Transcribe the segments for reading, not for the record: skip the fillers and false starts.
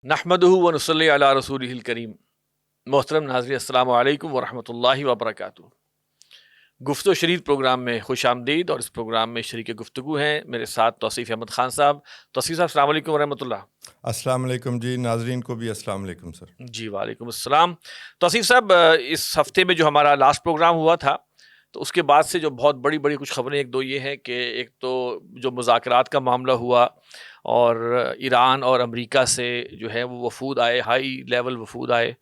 نحمدہ و نصلی علی رسولہ الکریم۔ محترم ناظرین، السلام علیکم ورحمۃ اللہ وبرکاتہ۔ گفت و شنید پروگرام میں خوش آمدید، اور اس پروگرام میں شریک گفتگو ہیں میرے ساتھ توصیف احمد خان صاحب۔ توصیف صاحب السلام علیکم ورحمۃ اللہ۔ السلام علیکم جی، ناظرین کو بھی السلام علیکم سر۔ جی وعلیکم السلام۔ توصیف صاحب، اس ہفتے میں جو ہمارا لاسٹ پروگرام ہوا تھا تو اس کے بعد سے جو بہت بڑی بڑی کچھ خبریں، ایک دو یہ ہیں کہ ایک تو جو مذاکرات کا معاملہ ہوا اور ایران اور امریکہ سے جو ہے وہ وفود آئے، ہائی لیول وفود آئے،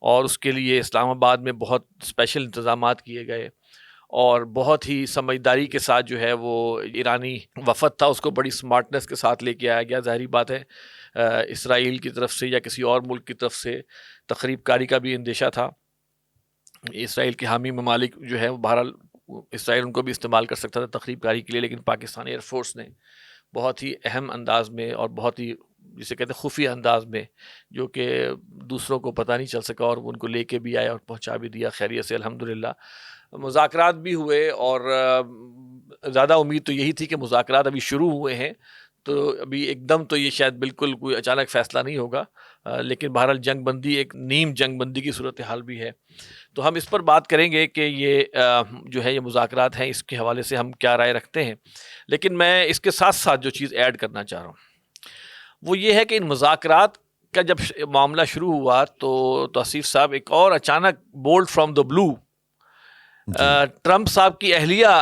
اور اس کے لیے اسلام آباد میں بہت اسپیشل انتظامات کیے گئے، اور بہت ہی سمجھداری کے ساتھ جو ہے وہ ایرانی وفد تھا اس کو بڑی سمارٹنس کے ساتھ لے کے آیا گیا۔ ظاہری بات ہے اسرائیل کی طرف سے یا کسی اور ملک کی طرف سے تخریب کاری کا بھی اندیشہ تھا۔ اسرائیل کے حامی ممالک جو ہے بہرحال اسرائیل ان کو بھی استعمال کر سکتا تھا تخریب کاری کے لیے، لیکن پاکستانی ایئر فورس نے بہت ہی اہم انداز میں اور بہت ہی جسے کہتے ہیں خفیہ انداز میں، جو کہ دوسروں کو پتہ نہیں چل سکا، اور ان کو لے کے بھی آئے اور پہنچا بھی دیا خیریت سے الحمدللہ۔ مذاکرات بھی ہوئے، اور زیادہ امید تو یہی تھی کہ مذاکرات ابھی شروع ہوئے ہیں تو ابھی ایک دم تو یہ شاید بالکل کوئی اچانک فیصلہ نہیں ہوگا، لیکن بہرحال جنگ بندی ایک نیم جنگ بندی کی صورتحال بھی ہے، تو ہم اس پر بات کریں گے کہ یہ جو ہے یہ مذاکرات ہیں، اس کے حوالے سے ہم کیا رائے رکھتے ہیں۔ لیکن میں اس کے ساتھ ساتھ جو چیز ایڈ کرنا چاہ رہا ہوں وہ یہ ہے کہ ان مذاکرات کا جب معاملہ شروع ہوا تو توصیف صاحب ایک اور اچانک bolt from the blue Trump صاحب کی اہلیہ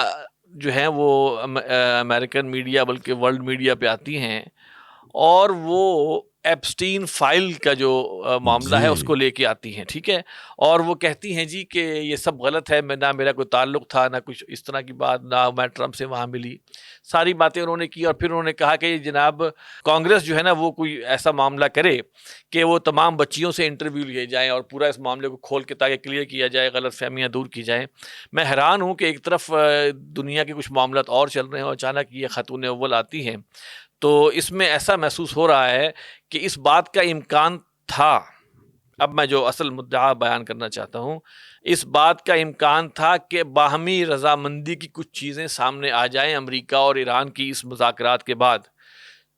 جو ہیں وہ امریکن میڈیا بلکہ ورلڈ میڈیا پہ آتی ہیں، اور وہ ایپسٹین فائل کا جو معاملہ ہے اس کو لے کے آتی ہیں، ٹھیک ہے، اور وہ کہتی ہیں جی کہ یہ سب غلط ہے، نہ میرا کوئی تعلق تھا، نہ کچھ اس طرح کی بات، نہ میں ٹرمپ سے وہاں ملی، ساری باتیں انہوں نے کی، اور پھر انہوں نے کہا کہ جناب کانگریس جو ہے نا وہ کوئی ایسا معاملہ کرے کہ وہ تمام بچیوں سے انٹرویو لیے جائیں اور پورا اس معاملے کو کھول کے تاکہ کلیئر کیا جائے، غلط فہمیاں دور کی جائیں۔ میں حیران ہوں کہ ایک طرف دنیا کے کچھ معاملات اور چل رہے ہیں اور اچانک یہ خاتون اول آتی ہیں، تو اس میں ایسا محسوس ہو رہا ہے کہ اس بات کا امکان تھا۔ اب میں جو اصل مدعا بیان کرنا چاہتا ہوں، اس بات کا امکان تھا کہ باہمی رضامندی کی کچھ چیزیں سامنے آ جائیں امریکہ اور ایران کی اس مذاکرات کے بعد،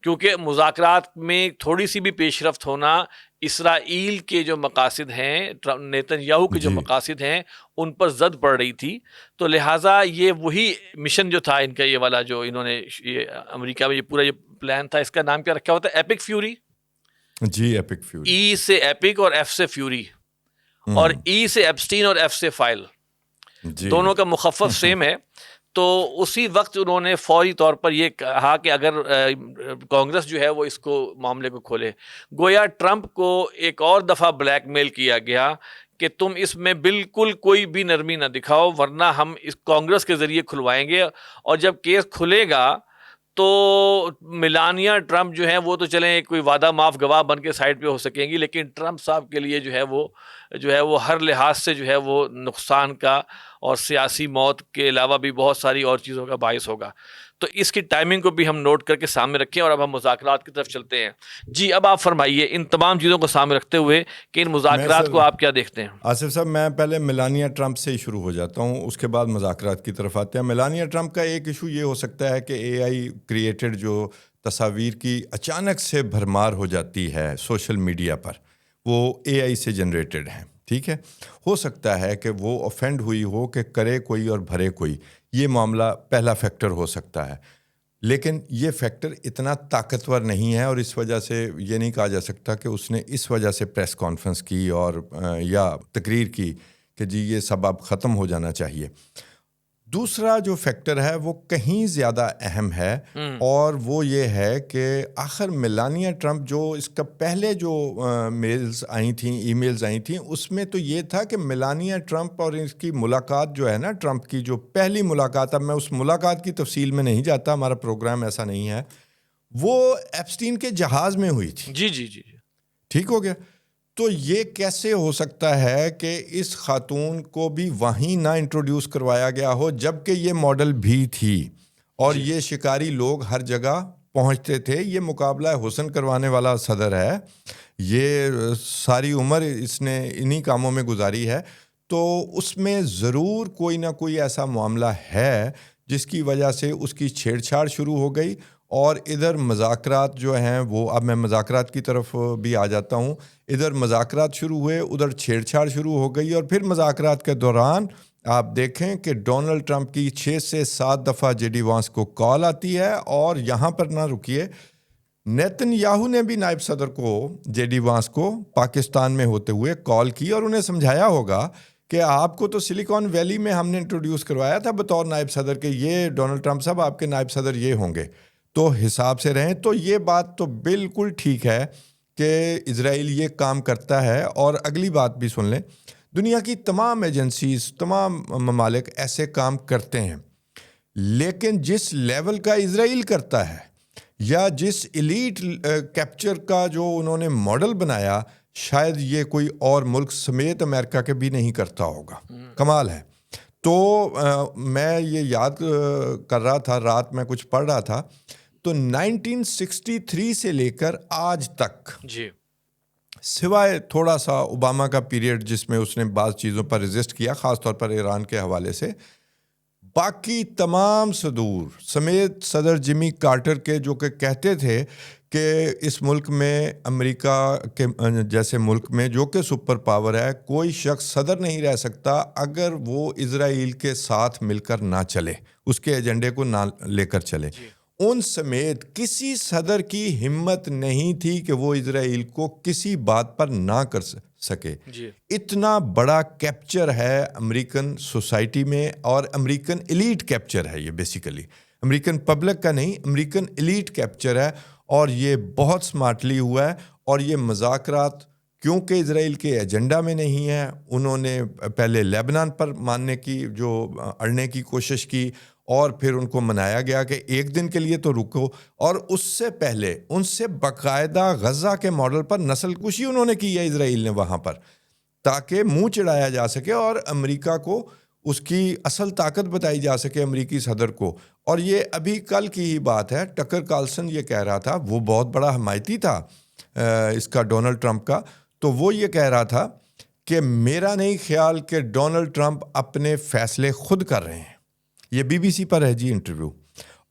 کیونکہ مذاکرات میں تھوڑی سی بھی پیش رفت ہونا اسرائیل کے جو مقاصد ہیں، نیتن یاہو کے جو مقاصد ہیں، ان پر زد پڑ رہی تھی، تو لہٰذا یہ وہی مشن جو تھا ان کا، یہ والا جو انہوں نے یہ امریکہ میں یہ پورا یہ پلان تھا، اس کا نام کیا رکھا ہوتا ہے؟ Epic fury. جی ایپک فیوری، ای سے ایپک اور ایف سے فیوری، اور ای سے ایپسٹین اور ایف سے فائل، دونوں کا مخفف سیم ہے۔ تو اسی وقت انہوں نے فوری طور پر یہ کہا کہ اگر کانگریس جو ہے وہ اس کو معاملے کو کھولے، گویا ٹرمپ کو ایک اور دفعہ بلیک میل کیا گیا کہ تم اس میں بالکل کوئی بھی نرمی نہ دکھاؤ، ورنہ ہم اس کانگریس کے ذریعے کھلوائیں گے، اور جب کیس کھلے گا تو میلانیا ٹرمپ جو ہیں وہ تو چلیں کوئی وعدہ معاف گواہ بن کے سائڈ پہ ہو سکیں گی، لیکن ٹرمپ صاحب کے لیے جو ہے وہ ہر لحاظ سے جو ہے وہ نقصان کا اور سیاسی موت کے علاوہ بھی بہت ساری اور چیزوں کا باعث ہوگا۔ تو اس کی ٹائمنگ کو بھی ہم نوٹ کر کے سامنے رکھیں، اور اب ہم مذاکرات کی طرف چلتے ہیں۔ جی اب آپ فرمائیے ان تمام چیزوں کو سامنے رکھتے ہوئے کہ ان مذاکرات کو آپ کیا دیکھتے ہیں؟ آصف صاحب، میں پہلے میلانیا ٹرمپ سے ہی شروع ہو جاتا ہوں، اس کے بعد مذاکرات کی طرف آتے ہیں۔ میلانیا ٹرمپ کا ایک ایشو یہ ہو سکتا ہے کہ اے آئی کریٹڈ جو تصاویر کی اچانک سے بھرمار ہو جاتی ہے سوشل میڈیا پر، وہ اے آئی سے جنریٹڈ ہیں، ٹھیک ہے، ہو سکتا ہے کہ وہ اوفینڈ ہوئی ہو کہ کرے کوئی اور بھرے کوئی، یہ معاملہ پہلا فیکٹر ہو سکتا ہے، لیکن یہ فیکٹر اتنا طاقتور نہیں ہے، اور اس وجہ سے یہ نہیں کہا جا سکتا کہ اس نے اس وجہ سے پریس کانفرنس کی اور یا تقریر کی کہ جی یہ سب اب ختم ہو جانا چاہیے۔ دوسرا جو فیکٹر ہے وہ کہیں زیادہ اہم ہے، اور وہ یہ ہے کہ آخر میلانیا ٹرمپ جو اس کا پہلے جو میلز آئی تھیں، ای میلز آئی تھیں، اس میں تو یہ تھا کہ میلانیا ٹرمپ اور اس کی ملاقات جو ہے نا، ٹرمپ کی جو پہلی ملاقات، اب میں اس ملاقات کی تفصیل میں نہیں جاتا، ہمارا پروگرام ایسا نہیں ہے، وہ ایپسٹین کے جہاز میں ہوئی تھی۔ جی جی جی، ٹھیک ہو گیا۔ تو یہ کیسے ہو سکتا ہے کہ اس خاتون کو بھی وہیں نہ انٹروڈیوس کروایا گیا ہو، جبکہ یہ ماڈل بھی تھی اور یہ شکاری لوگ ہر جگہ پہنچتے تھے؟ یہ مقابلہ حسن کروانے والا صدر ہے، یہ ساری عمر اس نے انہی کاموں میں گزاری ہے، تو اس میں ضرور کوئی نہ کوئی ایسا معاملہ ہے جس کی وجہ سے اس کی چھیڑ چھاڑ شروع ہو گئی، اور ادھر مذاکرات جو ہیں وہ، اب میں مذاکرات کی طرف بھی آ جاتا ہوں، ادھر مذاکرات شروع ہوئے، ادھر چھیڑ چھاڑ شروع ہو گئی، اور پھر مذاکرات کے دوران آپ دیکھیں کہ ڈونلڈ ٹرمپ کی 6 سے 7 دفعہ جے ڈی وانس کو کال آتی ہے، اور یہاں پر نہ رکیے، نیتن یاہو نے بھی نائب صدر کو، جے ڈی وانس کو پاکستان میں ہوتے ہوئے کال کی اور انہیں سمجھایا ہوگا کہ آپ کو تو سلیکان ویلی میں ہم نے انٹروڈیوس کروایا تھا بطور نائب صدر کہ یہ ڈونلڈ ٹرمپ صاحب آپ کے نائب صدر یہ ہوں گے، تو حساب سے رہیں۔ تو یہ بات تو بالکل ٹھیک ہے کہ اسرائیل یہ کام کرتا ہے۔ اور اگلی بات بھی سن لیں، دنیا کی تمام ایجنسیز، تمام ممالک ایسے کام کرتے ہیں، لیکن جس لیول کا اسرائیل کرتا ہے یا جس ایلیٹ کیپچر کا جو انہوں نے ماڈل بنایا، شاید یہ کوئی اور ملک سمیت امریکہ کے بھی نہیں کرتا ہوگا۔ کمال ہے۔ تو میں یہ یاد کر رہا تھا، رات میں کچھ پڑھ رہا تھا، تو 1963 سے لے کر آج تک، جی، سوائے تھوڑا سا اوباما کا پیریڈ جس میں اس نے بعض چیزوں پر ریزسٹ کیا، خاص طور پر ایران کے حوالے سے، باقی تمام صدور سمیت صدر جمی کارٹر کے، جو کہ کہتے تھے کہ اس ملک میں، امریکہ کے جیسے ملک میں جو کہ سپر پاور ہے، کوئی شخص صدر نہیں رہ سکتا اگر وہ اسرائیل کے ساتھ مل کر نہ چلے، اس کے ایجنڈے کو نہ لے کر چلے، ان سمیت کسی صدر کی ہمت نہیں تھی کہ وہ اسرائیل کو کسی بات پر نہ کر سکے۔ اتنا بڑا کیپچر ہے امریکن سوسائٹی میں، اور امریکن ایلیٹ کیپچر ہے یہ، بیسیکلی امریکن پبلک کا نہیں، امریکن ایلیٹ کیپچر ہے، اور یہ بہت سمارٹلی ہوا ہے۔ اور یہ مذاکرات کیونکہ اسرائیل کے ایجنڈا میں نہیں ہے، انہوں نے پہلے لیبنان پر ماننے کی، جو اڑنے کی کوشش کی، اور پھر ان کو منایا گیا کہ ایک دن کے لیے تو رکو، اور اس سے پہلے ان سے باقاعدہ غزہ کے ماڈل پر نسل کشی انہوں نے کی ہے اسرائیل نے وہاں پر، تاکہ منہ چڑھایا جا سکے اور امریکہ کو اس کی اصل طاقت بتائی جا سکے، امریکی صدر کو۔ اور یہ ابھی کل کی ہی بات ہے، ٹکر کارلسن یہ کہہ رہا تھا، وہ بہت بڑا حمایتی تھا اس کا، ڈونلڈ ٹرمپ کا، تو وہ یہ کہہ رہا تھا کہ میرا نہیں خیال کہ ڈونلڈ ٹرمپ اپنے فیصلے خود کر رہے ہیں۔ یہ بی بی سی پر ہے جی انٹرویو،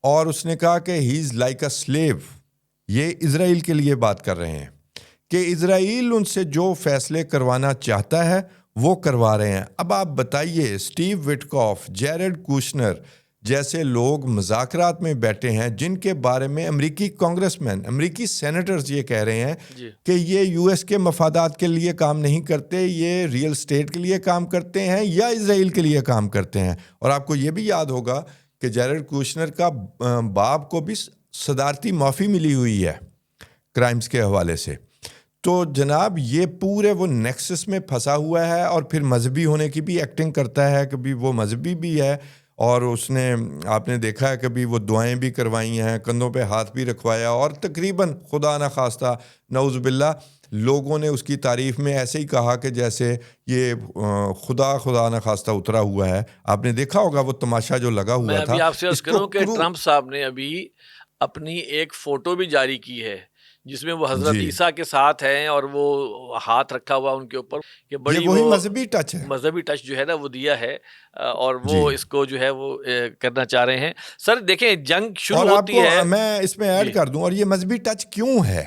اور اس نے کہا کہ ہی از لائک اے سلیو، یہ اسرائیل کے لیے بات کر رہے ہیں کہ اسرائیل ان سے جو فیصلے کروانا چاہتا ہے وہ کروا رہے ہیں۔ اب آپ بتائیے، سٹیو وٹکاف، جیرڈ کوشنر جیسے لوگ مذاکرات میں بیٹھے ہیں، جن کے بارے میں امریکی کانگریس مین، امریکی سینیٹرز یہ کہہ رہے ہیں کہ یہ یو ایس کے مفادات کے لیے کام نہیں کرتے، یہ ریئل اسٹیٹ کے لیے کام کرتے ہیں یا اسرائیل کے لیے کام کرتے ہیں۔ اور آپ کو یہ بھی یاد ہوگا کہ جیرڈ کوشنر کا باپ کو بھی صدارتی معافی ملی ہوئی ہے کرائمز کے حوالے سے۔ تو جناب یہ پورے وہ نیکسس میں پھنسا ہوا ہے، اور پھر مذہبی ہونے کی بھی ایکٹنگ کرتا ہے، کبھی وہ مذہبی بھی ہے، اور اس نے، آپ نے دیکھا ہے کبھی وہ دعائیں بھی کروائی ہیں، کندھوں پہ ہاتھ بھی رکھوایا، اور تقریباً خدا نہ خواستہ نعوذ باللہ لوگوں نے اس کی تعریف میں ایسے ہی کہا کہ جیسے یہ خدا نہ خواستہ اترا ہوا ہے۔ آپ نے دیکھا ہوگا وہ تماشا جو لگا ہوا تھا۔ میں ابھی آپ سے عرض کروں کہ ٹرمپ صاحب نے ابھی اپنی ایک فوٹو بھی جاری کی ہے جس میں وہ حضرت عیسیٰ کے ساتھ ہیں، اور وہ ہاتھ رکھا ہوا ان کے اوپر، کہ بڑی وہی مذہبی ٹچ ہے، مذہبی ٹچ جو ہے نا وہ دیا ہے، اور وہ اس کو جو ہے وہ کرنا چاہ رہے ہیں۔ سر دیکھیں، جنگ شروع ہوتی ہے، اور میں اس میں ایڈ کر دوں، اور یہ مذہبی ٹچ کیوں ہے؟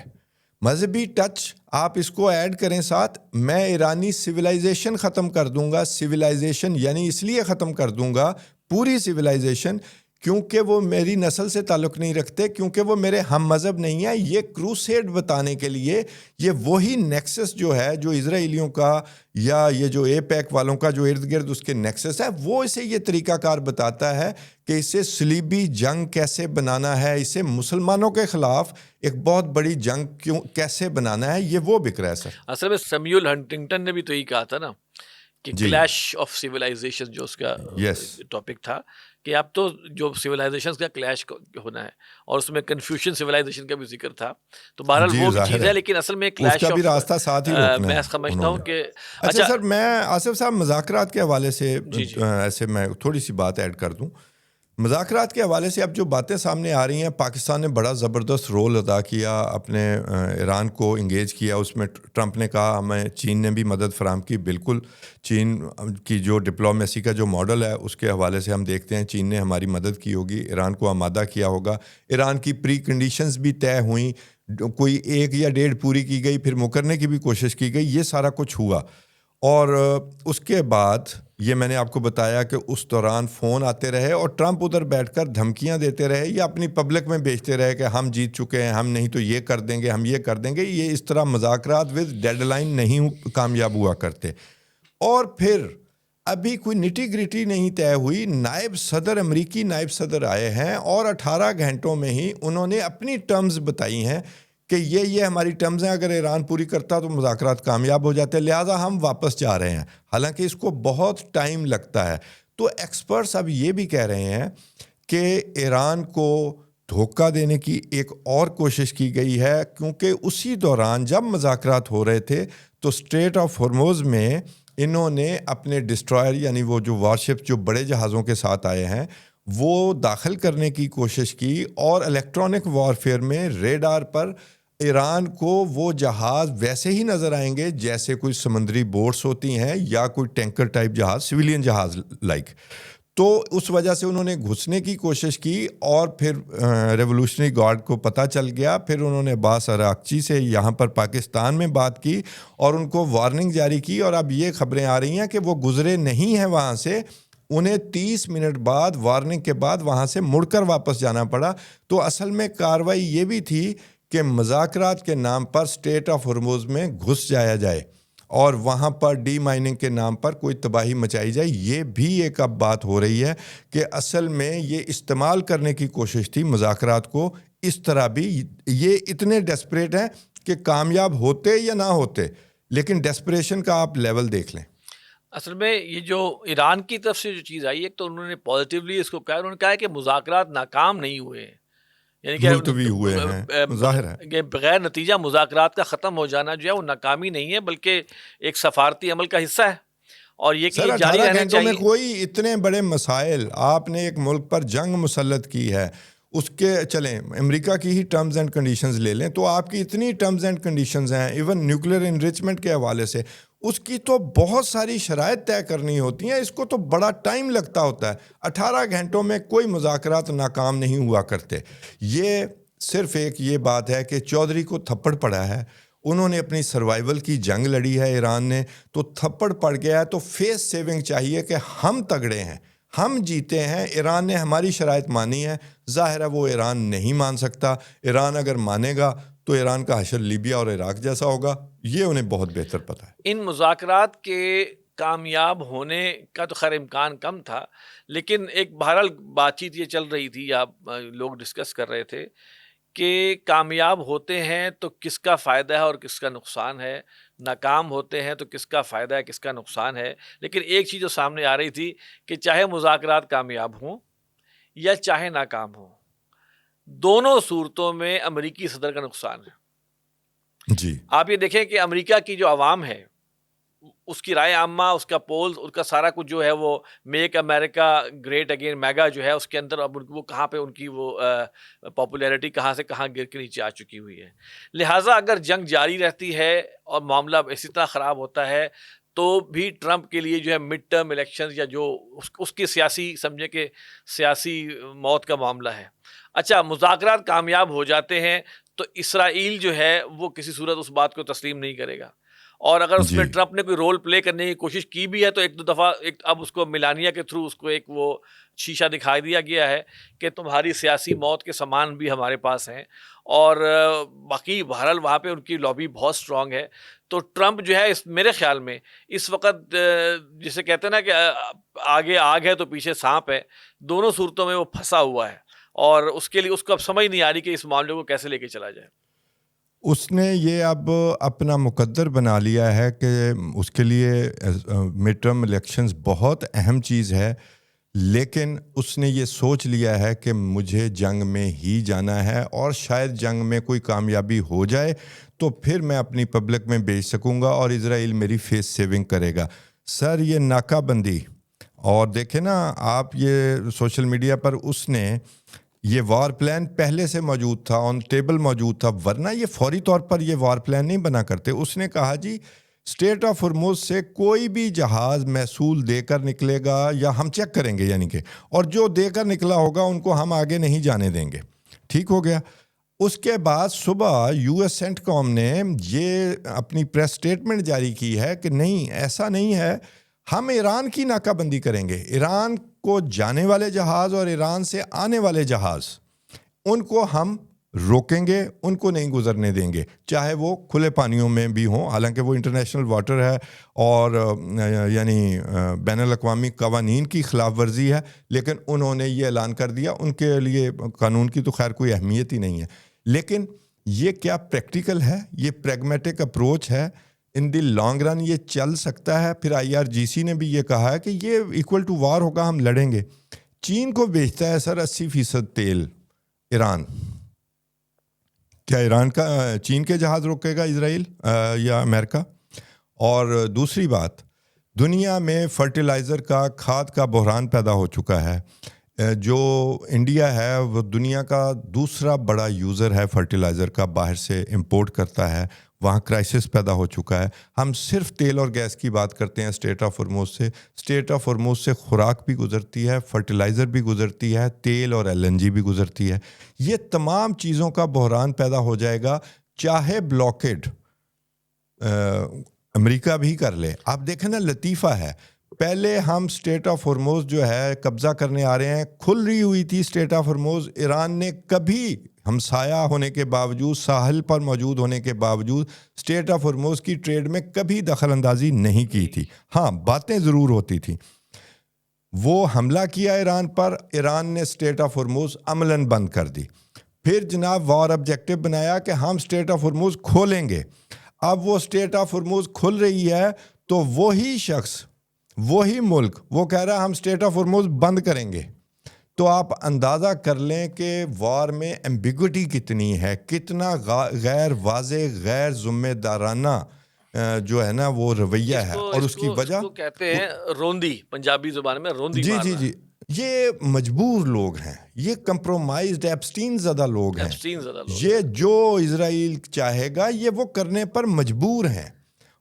مذہبی ٹچ آپ اس کو ایڈ کریں ساتھ، میں ایرانی سویلائزیشن ختم کر دوں گا، سویلائزیشن یعنی اس لیے ختم کر دوں گا پوری سویلائزیشن کیونکہ وہ میری نسل سے تعلق نہیں رکھتے، کیونکہ وہ میرے ہم مذہب نہیں ہیں۔ یہ کروسیڈ بتانے کے لیے، یہ وہی نیکسس جو ہے جو اسرائیلیوں کا یا یہ جو اے پیک والوں کا جو ارد گرد اس کے نیکسس ہے، وہ اسے یہ طریقہ کار بتاتا ہے کہ اسے صلیبی جنگ کیسے بنانا ہے، اسے مسلمانوں کے خلاف ایک بہت بڑی جنگ کیسے بنانا ہے، یہ وہ بک رہا ہے۔ سر اصل میں سیمیول ہنٹنگٹن نے بھی تو یہی کہا تھا نا کہ کلیش آف سیولائزیشن، جو اس کا ٹاپک تھا، کہ اب تو جو سیولائزیشن کا کلیش ہونا ہے، اور اس میں کنفیوشن سیولائزیشن کا بھی ذکر تھا، تو بہرحال وہ بھی چیز ہے، لیکن اصل میں کلیش کا بھی راستہ ساتھ ہی روکنا ہے۔ میں سمجھتا ہوں کہ اچھا سر، میں آصف صاحب مذاکرات کے حوالے سے ایسے میں تھوڑی سی بات ایڈ کر دوں۔ مذاکرات کے حوالے سے اب جو باتیں سامنے آ رہی ہیں، پاکستان نے بڑا زبردست رول ادا کیا، اپنے ایران کو انگیج کیا. اس میں ٹرمپ نے کہا ہمیں چین نے بھی مدد فراہم کی. بالکل چین کی جو ڈپلومیسی کا جو ماڈل ہے اس کے حوالے سے ہم دیکھتے ہیں چین نے ہماری مدد کی ہوگی، ایران کو آمادہ کیا ہوگا. ایران کی پری کنڈیشنز بھی طے ہوئیں، کوئی 1 یا 1.5 پوری کی گئی، پھر مکرنے کی بھی کوشش کی گئی. یہ سارا کچھ ہوا. اور اس کے بعد یہ میں نے آپ کو بتایا کہ اس دوران فون آتے رہے اور ٹرمپ ادھر بیٹھ کر دھمکیاں دیتے رہے یا اپنی پبلک میں بیچتے رہے کہ ہم جیت چکے ہیں، ہم نہیں تو یہ کر دیں گے، ہم یہ کر دیں گے. یہ اس طرح مذاکرات ود ڈیڈ لائن نہیں کامیاب ہوا کرتے. اور پھر ابھی کوئی نٹی گریٹی نہیں طے ہوئی، نائب صدر، امریکی نائب صدر آئے ہیں اور 18 گھنٹوں میں ہی انہوں نے اپنی ٹرمز بتائی ہیں کہ یہ ہماری ٹرمز ہیں، اگر ایران پوری کرتا تو مذاکرات کامیاب ہو جاتے، لہٰذا ہم واپس جا رہے ہیں. حالانکہ اس کو بہت ٹائم لگتا ہے. تو ایکسپرٹس اب یہ بھی کہہ رہے ہیں کہ ایران کو دھوکہ دینے کی ایک اور کوشش کی گئی ہے، کیونکہ اسی دوران جب مذاکرات ہو رہے تھے تو اسٹریٹ آف ہرموز میں انہوں نے اپنے ڈسٹرائر، یعنی وہ جو وارشپ جو بڑے جہازوں کے ساتھ آئے ہیں، وہ داخل کرنے کی کوشش کی. اور الیکٹرانک وارفیئر میں ریڈار پر ایران کو وہ جہاز ویسے ہی نظر آئیں گے جیسے کوئی سمندری بوٹس ہوتی ہیں یا کوئی ٹینکر ٹائپ جہاز، سویلین جہاز لائک. تو اس وجہ سے انہوں نے گھسنے کی کوشش کی اور پھر ریولوشنری گارڈ کو پتہ چل گیا. پھر انہوں نے عباس اراغچی سے یہاں پر پاکستان میں بات کی اور ان کو وارننگ جاری کی. اور اب یہ خبریں آ رہی ہیں کہ وہ گزرے نہیں ہیں وہاں سے، انہیں 30 منٹ بعد وارننگ کے بعد وہاں سے مڑ کر واپس جانا پڑا. تو اصل میں کارروائی یہ بھی تھی کہ مذاکرات کے نام پر اسٹریٹ آف ہرموز میں گھس جایا جائے اور وہاں پر ڈی مائننگ کے نام پر کوئی تباہی مچائی جائے. یہ بھی ایک اب بات ہو رہی ہے کہ اصل میں یہ استعمال کرنے کی کوشش تھی مذاکرات کو اس طرح بھی. یہ اتنے ڈیسپریٹ ہیں کہ کامیاب ہوتے یا نہ ہوتے، لیکن ڈیسپریشن کا آپ لیول دیکھ لیں. اصل میں یہ جو ایران کی طرف سے جو چیز آئی ہے، تو انہوں نے پازیٹیولی اس کو کہا، انہوں نے کہا ہے کہ مذاکرات ناکام نہیں ہوئے ہیں، یعنی ملتوی ہوئے ہیں. ظاہر ہے کہ بغیر نتیجہ مذاکرات کا ختم ہو جانا جو ہے وہ ناکامی نہیں ہے، بلکہ ایک سفارتی عمل کا حصہ ہے، اور یہ کہ سر یہ جاری 18 رہنا گھنٹوں میں چاہیے. کوئی اتنے بڑے مسائل، آپ نے ایک ملک پر جنگ مسلط کی ہے، اس کے چلیں امریکہ کی ہی ٹرمز اینڈ کنڈیشنز لے لیں تو آپ کی اتنی ٹرمز اینڈ کنڈیشنز ہیں، ایون نیوکلیر انریچمنٹ کے حوالے سے اس کی تو بہت ساری شرائط طے کرنی ہوتی ہیں. اس کو تو بڑا ٹائم لگتا ہوتا ہے. 18 گھنٹوں میں کوئی مذاکرات ناکام نہیں ہوا کرتے. یہ صرف ایک یہ بات ہے کہ چودھری کو تھپڑ پڑا ہے، انہوں نے اپنی سروائیول کی جنگ لڑی ہے ایران نے، تو تھپڑ پڑ گیا ہے. تو فیس سیونگ چاہیے کہ ہم تگڑے ہیں، ہم جیتے ہیں. ایران نے ہماری شرائط مانی ہے، ظاہر ہے وہ ایران نہیں مان سکتا. ایران اگر مانے گا تو ایران کا حشر لیبیا اور عراق جیسا ہوگا. یہ انہیں بہت بہتر پتہ ہے. ان مذاکرات کے کامیاب ہونے کا تو خیر امکان کم تھا، لیکن ایک بہرحال بات چیت یہ چل رہی تھی یا لوگ ڈسکس کر رہے تھے کہ کامیاب ہوتے ہیں تو کس کا فائدہ ہے اور کس کا نقصان ہے، ناکام ہوتے ہیں تو کس کا فائدہ ہے کس کا نقصان ہے. لیکن ایک چیز جو سامنے آ رہی تھی کہ چاہے مذاکرات کامیاب ہوں یا چاہے ناکام ہوں، دونوں صورتوں میں امریکی صدر کا نقصان ہے. جی آپ یہ دیکھیں کہ امریکہ کی جو عوام ہے، اس کی رائے عامہ، اس کا پولز، اس کا سارا کچھ جو ہے وہ میک امریکہ گریٹ اگین میگا جو ہے اس کے اندر اب وہ کہاں پہ ان کی وہ پاپولیرٹی کہاں سے کہاں گر کے نیچے آ چکی ہوئی ہے. لہٰذا اگر جنگ جاری رہتی ہے اور معاملہ اسی طرح خراب ہوتا ہے تو بھی ٹرمپ کے لیے جو ہے مڈ ٹرم الیکشن یا جو اس کی سیاسی سمجھے کہ سیاسی موت کا معاملہ ہے. اچھا، مذاکرات کامیاب ہو جاتے ہیں تو اسرائیل جو ہے وہ کسی صورت اس بات کو تسلیم نہیں کرے گا، اور اگر اس میں جی ٹرمپ نے کوئی رول پلے کرنے کی کوشش کی بھی ہے تو ایک دو دفعہ اب اس کو میلانیہ کے تھرو اس کو ایک وہ شیشہ دکھائی دیا گیا ہے کہ تمہاری سیاسی موت کے سامان بھی ہمارے پاس ہیں. اور باقی بہرحال وہاں پہ ان کی لابی بہت اسٹرانگ ہے. تو ٹرمپ جو ہے میرے خیال میں اس وقت جسے کہتے ہیں نا کہ آگے آگ ہے تو پیچھے سانپ ہے، دونوں صورتوں میں وہ پھنسا ہوا ہے، اور اس کے لیے اس کو اب سمجھ نہیں آ رہی کہ اس معاملے کو کیسے لے کے چلا جائے. اس نے یہ اب اپنا مقدر بنا لیا ہے کہ اس کے لیے مڈ ٹرم الیکشنز بہت اہم چیز ہے، لیکن اس نے یہ سوچ لیا ہے کہ مجھے جنگ میں ہی جانا ہے، اور شاید جنگ میں کوئی کامیابی ہو جائے تو پھر میں اپنی پبلک میں بیچ سکوں گا اور اسرائیل میری فیس سیونگ کرے گا. سر یہ ناکہ بندی اور دیکھیں نا آپ یہ سوشل میڈیا پر اس نے یہ وار پلان پہلے سے موجود تھا, آن ٹیبل موجود تھا, ورنہ یہ فوری طور پر یہ وار پلان نہیں بنا کرتے. اس نے کہا جی اسٹریٹ آف ہرمز سے کوئی بھی جہاز محصول دے کر نکلے گا یا ہم چیک کریں گے, یعنی کہ اور جو دے کر نکلا ہوگا ان کو ہم آگے نہیں جانے دیں گے. ٹھیک ہو گیا. اس کے بعد صبح یو ایس سینٹکام نے یہ اپنی پریس سٹیٹمنٹ جاری کی ہے کہ نہیں, ایسا نہیں ہے, ہم ایران کی ناکہ بندی کریں گے. ایران کو جانے والے جہاز اور ایران سے آنے والے جہاز ان کو ہم روکیں گے, ان کو نہیں گزرنے دیں گے, چاہے وہ کھلے پانیوں میں بھی ہوں, حالانکہ وہ انٹرنیشنل واٹر ہے اور یعنی بین الاقوامی قوانین کی خلاف ورزی ہے, لیکن انہوں نے یہ اعلان کر دیا. ان کے لیے قانون کی تو خیر کوئی اہمیت ہی نہیں ہے, لیکن یہ کیا پریکٹیکل ہے, یہ پریگمیٹک اپروچ ہے, ان دی لانگ رن یہ چل سکتا ہے. پھر آئی آر جی سی نے بھی یہ کہا ہے کہ یہ ایکول ٹو وار ہوگا, ہم لڑیں گے. چین کو بیچتا ہے سر 80% تیل ایران, کیا ایران کا چین کے جہاز روکے گا اسرائیل یا امریکہ؟ اور دوسری بات, دنیا میں فرٹیلائزر کا, کھاد کا بحران پیدا ہو چکا ہے. جو انڈیا ہے وہ دنیا کا دوسرا بڑا یوزر ہے فرٹیلائزر کا, باہر سے امپورٹ کرتا ہے. وہاں کرائسس پیدا ہو چکا ہے. ہم صرف تیل اور گیس کی بات کرتے ہیں اسٹریٹ آف ہرمز سے. اسٹریٹ آف ہرمز سے خوراک بھی گزرتی ہے, فرٹیلائزر بھی گزرتی ہے, تیل اور ایل این جی بھی گزرتی ہے. یہ تمام چیزوں کا بحران پیدا ہو جائے گا, چاہے بلاکیڈ امریکہ بھی کر لے. آپ دیکھیں نا لطیفہ ہے, پہلے ہم اسٹریٹ آف ہرمز جو ہے قبضہ کرنے آ رہے ہیں, کھل رہی ہوئی تھی اسٹریٹ آف ہرمز. ایران نے کبھی ہمسایہ ہونے کے باوجود, ساحل پر موجود ہونے کے باوجود اسٹریٹ آف ہرمز کی ٹریڈ میں کبھی دخل اندازی نہیں کی تھی. ہاں باتیں ضرور ہوتی تھیں. وہ حملہ کیا ایران پر, ایران نے اسٹریٹ آف ہرمز عملاً بند کر دی. پھر جناب وار آبجیکٹو بنایا کہ ہم اسٹریٹ آف ہرمز کھولیں گے. اب وہ اسٹریٹ آف ہرمز کھل رہی ہے تو وہی شخص, وہی ملک وہ کہہ رہا ہے ہم اسٹریٹ آف ہرمز بند کریں گے. تو آپ اندازہ کر لیں کہ وار میں ایمبیگوٹی کتنی ہے, کتنا غیر واضح, غیر ذمہ دارانہ جو ہے نا وہ رویہ ہے. اور اس کی وجہ کہتے ہیں روندی, پنجابی زبان میں روندی جی مارنا. جی جی, یہ مجبور لوگ ہیں, یہ کمپرومائزڈ ایپسٹین زدہ لوگ ہیں. یہ جو اسرائیل چاہے گا یہ وہ کرنے پر مجبور ہیں.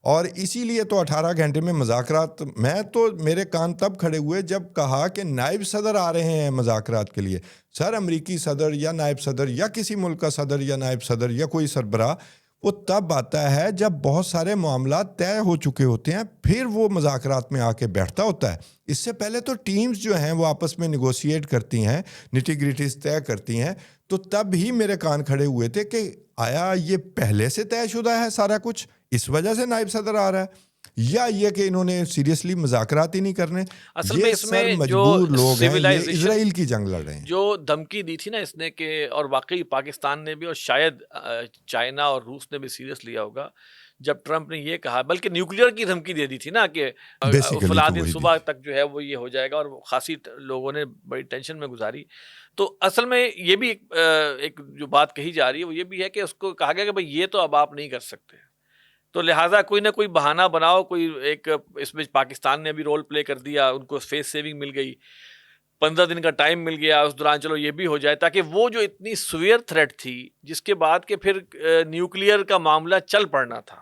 اور اسی لیے تو 18 گھنٹے میں مذاکرات, میں تو میرے کان تب کھڑے ہوئے جب کہا کہ نائب صدر آ رہے ہیں مذاکرات کے لیے. سر امریکی صدر یا نائب صدر یا کسی ملک کا صدر یا نائب صدر یا کوئی سربراہ وہ تب آتا ہے جب بہت سارے معاملات طے ہو چکے ہوتے ہیں, پھر وہ مذاکرات میں آ کے بیٹھتا ہوتا ہے. اس سے پہلے تو ٹیمز جو ہیں وہ آپس میں نیگوشیٹ کرتی ہیں, نٹی گریٹیز طے کرتی ہیں. تو تب ہی میرے کان کھڑے ہوئے تھے کہ آیا یہ پہلے سے طے شدہ ہے سارا کچھ, اس وجہ سے نائب صدر آ رہا ہے, یا یہ کہ انہوں نے سیریسلی مذاکرات ہی نہیں کرنے. اصل میں اس میں مجبور لوگ ہیں, یہ اسرائیل کی جنگ لڑ رہے ہیں. جو دھمکی دی تھی نا اس نے کہ, اور واقعی پاکستان نے بھی اور شاید چائنا اور روس نے بھی سیریس لیا ہوگا جب ٹرمپ نے یہ کہا, بلکہ نیوکلیئر کی دھمکی دے دی تھی نا کہ فلاں دن صبح تک جو ہے وہ یہ ہو جائے گا, اور خاصی لوگوں نے بڑی ٹینشن میں گزاری. تو اصل میں یہ بھی ایک جو بات کہی جا رہی ہے وہ یہ بھی ہے کہ اس کو کہا گیا کہ بھائی یہ تو اب آپ نہیں کر سکتے, تو لہٰذا کوئی نہ کوئی بہانہ بناؤ. کوئی ایک اس میں پاکستان نے بھی رول پلے کر دیا, ان کو فیس سیونگ مل گئی, 15 دن کا ٹائم مل گیا, اس دوران چلو یہ بھی ہو جائے, تاکہ وہ جو اتنی سویئر تھریٹ تھی جس کے بعد کہ پھر نیوکلیئر کا معاملہ چل پڑنا تھا,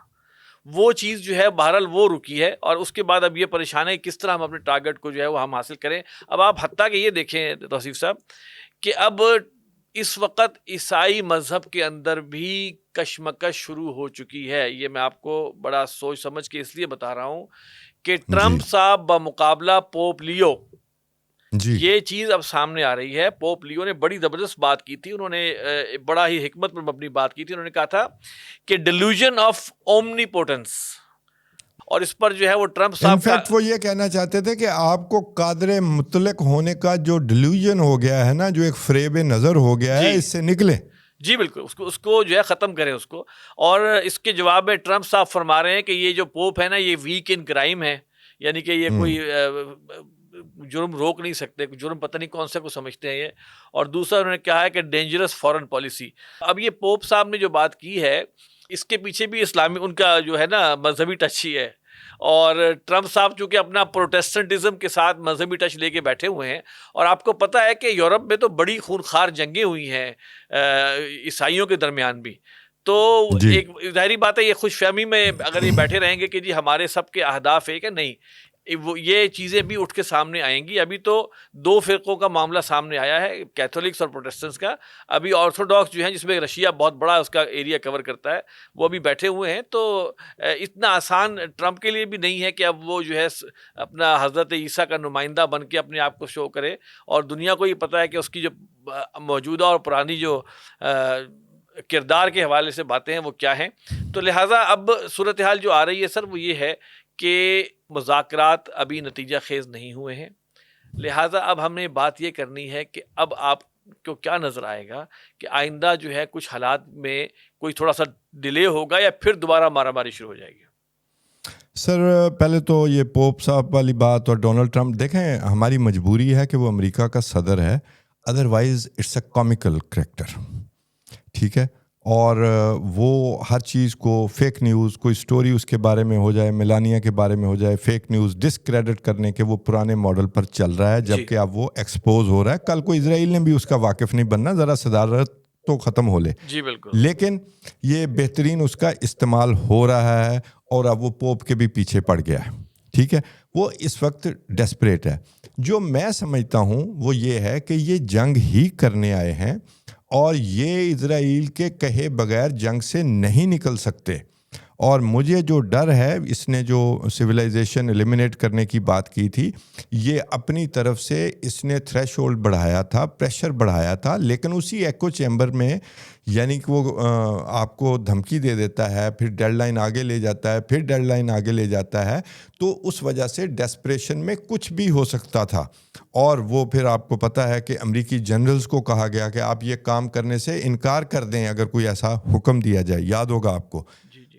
وہ چیز جو ہے بہرحال وہ رکی ہے. اور اس کے بعد اب یہ پریشان ہے کس طرح ہم اپنے ٹارگٹ کو جو ہے وہ ہم حاصل کریں. اب آپ حتیٰ کہ یہ دیکھیں توصیف صاحب کہ اب اس وقت عیسائی مذہب کے اندر بھی کشمکش شروع ہو چکی ہے. یہ میں آپ کو بڑا سوچ سمجھ کے اس لیے بتا رہا ہوں کہ ٹرمپ صاحب بمقابلہ پوپ لیو, یہ چیز اب سامنے آ رہی ہے. پوپ لیو نے بڑی زبردست بات کی تھی, انہوں نے بڑا ہی حکمت پر مبنی بات کی تھی. انہوں نے کہا تھا کہ ڈیلیوژن آف اومنیپوٹنس, اور اس پر جو ہے وہ ٹرمپ صاحب انفیکٹ وہ یہ کہنا چاہتے تھے کہ آپ کو قادر مطلق ہونے کا جو ڈیلیوژن ہو گیا ہے نا, جو ایک فریب نظر ہو گیا ہے, اس سے نکلیں. جی بالکل, اس کو جو ہے ختم کریں اس کو. اور اس کے جواب میں ٹرمپ صاحب فرما رہے ہیں کہ یہ جو پوپ ہے نا یہ ویک ان کرائم ہے, یعنی کہ یہ کوئی جرم روک نہیں سکتے, جرم پتہ نہیں کون سے کو سمجھتے ہیں یہ. اور دوسرا انہوں نے کہا ہے کہ ڈینجرس فارن پالیسی. اب یہ پوپ صاحب نے جو بات کی ہے اس کے پیچھے بھی اسلامی ان کا جو ہے نا مذہبی ٹچ ہی ہے. اور ٹرمپ صاحب چونکہ اپنا پروٹیسٹنٹزم کے ساتھ مذہبی ٹچ لے کے بیٹھے ہوئے ہیں، اور آپ کو پتہ ہے کہ یورپ میں تو بڑی خونخوار جنگیں ہوئی ہیں عیسائیوں کے درمیان بھی. تو جی ایک ظاہری بات ہے، یہ خوش فہمی میں اگر یہ بیٹھے رہیں گے کہ جی ہمارے سب کے اہداف ایک ہے، نہیں، یہ چیزیں بھی اٹھ کے سامنے آئیں گی. ابھی تو دو فرقوں کا معاملہ سامنے آیا ہے، کیتھولکس اور پروٹیسٹنٹس کا. ابھی آرتھوڈاکس جو ہیں، جس میں رشیا بہت بڑا اس کا ایریا کور کرتا ہے، وہ ابھی بیٹھے ہوئے ہیں. تو اتنا آسان ٹرمپ کے لیے بھی نہیں ہے کہ اب وہ جو ہے اپنا حضرت عیسیٰ کا نمائندہ بن کے اپنے آپ کو شو کرے. اور دنیا کو یہ پتہ ہے کہ اس کی جو موجودہ اور پرانی جو کردار کے حوالے سے باتیں ہیں وہ کیا ہیں. تو لہٰذا اب صورتحال جو آ رہی ہے سر، وہ یہ ہے کہ مذاکرات ابھی نتیجہ خیز نہیں ہوئے ہیں. لہٰذا اب ہم نے بات یہ کرنی ہے کہ اب آپ کو کیا نظر آئے گا کہ آئندہ جو ہے کچھ حالات میں کوئی تھوڑا سا ڈیلے ہوگا یا پھر دوبارہ مارا ماری شروع ہو جائے گی؟ سر پہلے تو یہ پوپ صاحب والی بات اور ڈونلڈ ٹرمپ، دیکھیں ہماری مجبوری ہے کہ وہ امریکہ کا صدر ہے، ادروائز اٹس اے کامیکل کریکٹر، ٹھیک ہے. اور وہ ہر چیز کو فیک نیوز، کوئی سٹوری اس کے بارے میں ہو جائے، میلانیا کے بارے میں ہو جائے، فیک نیوز ڈسکریڈٹ کرنے کے وہ پرانے ماڈل پر چل رہا ہے، جبکہ اب وہ ایکسپوز ہو رہا ہے. کل کو اسرائیل نے بھی اس کا واقف نہیں بننا، ذرا صدارت تو ختم ہو لے. جی بالکل. لیکن یہ بہترین اس کا استعمال ہو رہا ہے، اور اب وہ پوپ کے بھی پیچھے پڑ گیا ہے، ٹھیک ہے. وہ اس وقت ڈیسپریٹ ہے. جو میں سمجھتا ہوں وہ یہ ہے کہ یہ جنگ ہی کرنے آئے ہیں، اور یہ اسرائیل کے کہے بغیر جنگ سے نہیں نکل سکتے. اور مجھے جو ڈر ہے، اس نے جو سویلائزیشن ایلیمنیٹ کرنے کی بات کی تھی، یہ اپنی طرف سے اس نے تھریش ہولڈ بڑھایا تھا، پریشر بڑھایا تھا، لیکن اسی ایکو چیمبر میں یعنی کہ وہ آپ کو دھمکی دے دیتا ہے، پھر ڈیڈ لائن آگے لے جاتا ہے، پھر ڈیڈ لائن آگے لے جاتا ہے. تو اس وجہ سے ڈیسپریشن میں کچھ بھی ہو سکتا تھا. اور وہ پھر آپ کو پتہ ہے کہ امریکی جنرلز کو کہا گیا کہ آپ یہ کام کرنے سے انکار کر دیں اگر کوئی ایسا حکم دیا جائے، یاد ہوگا آپ کو.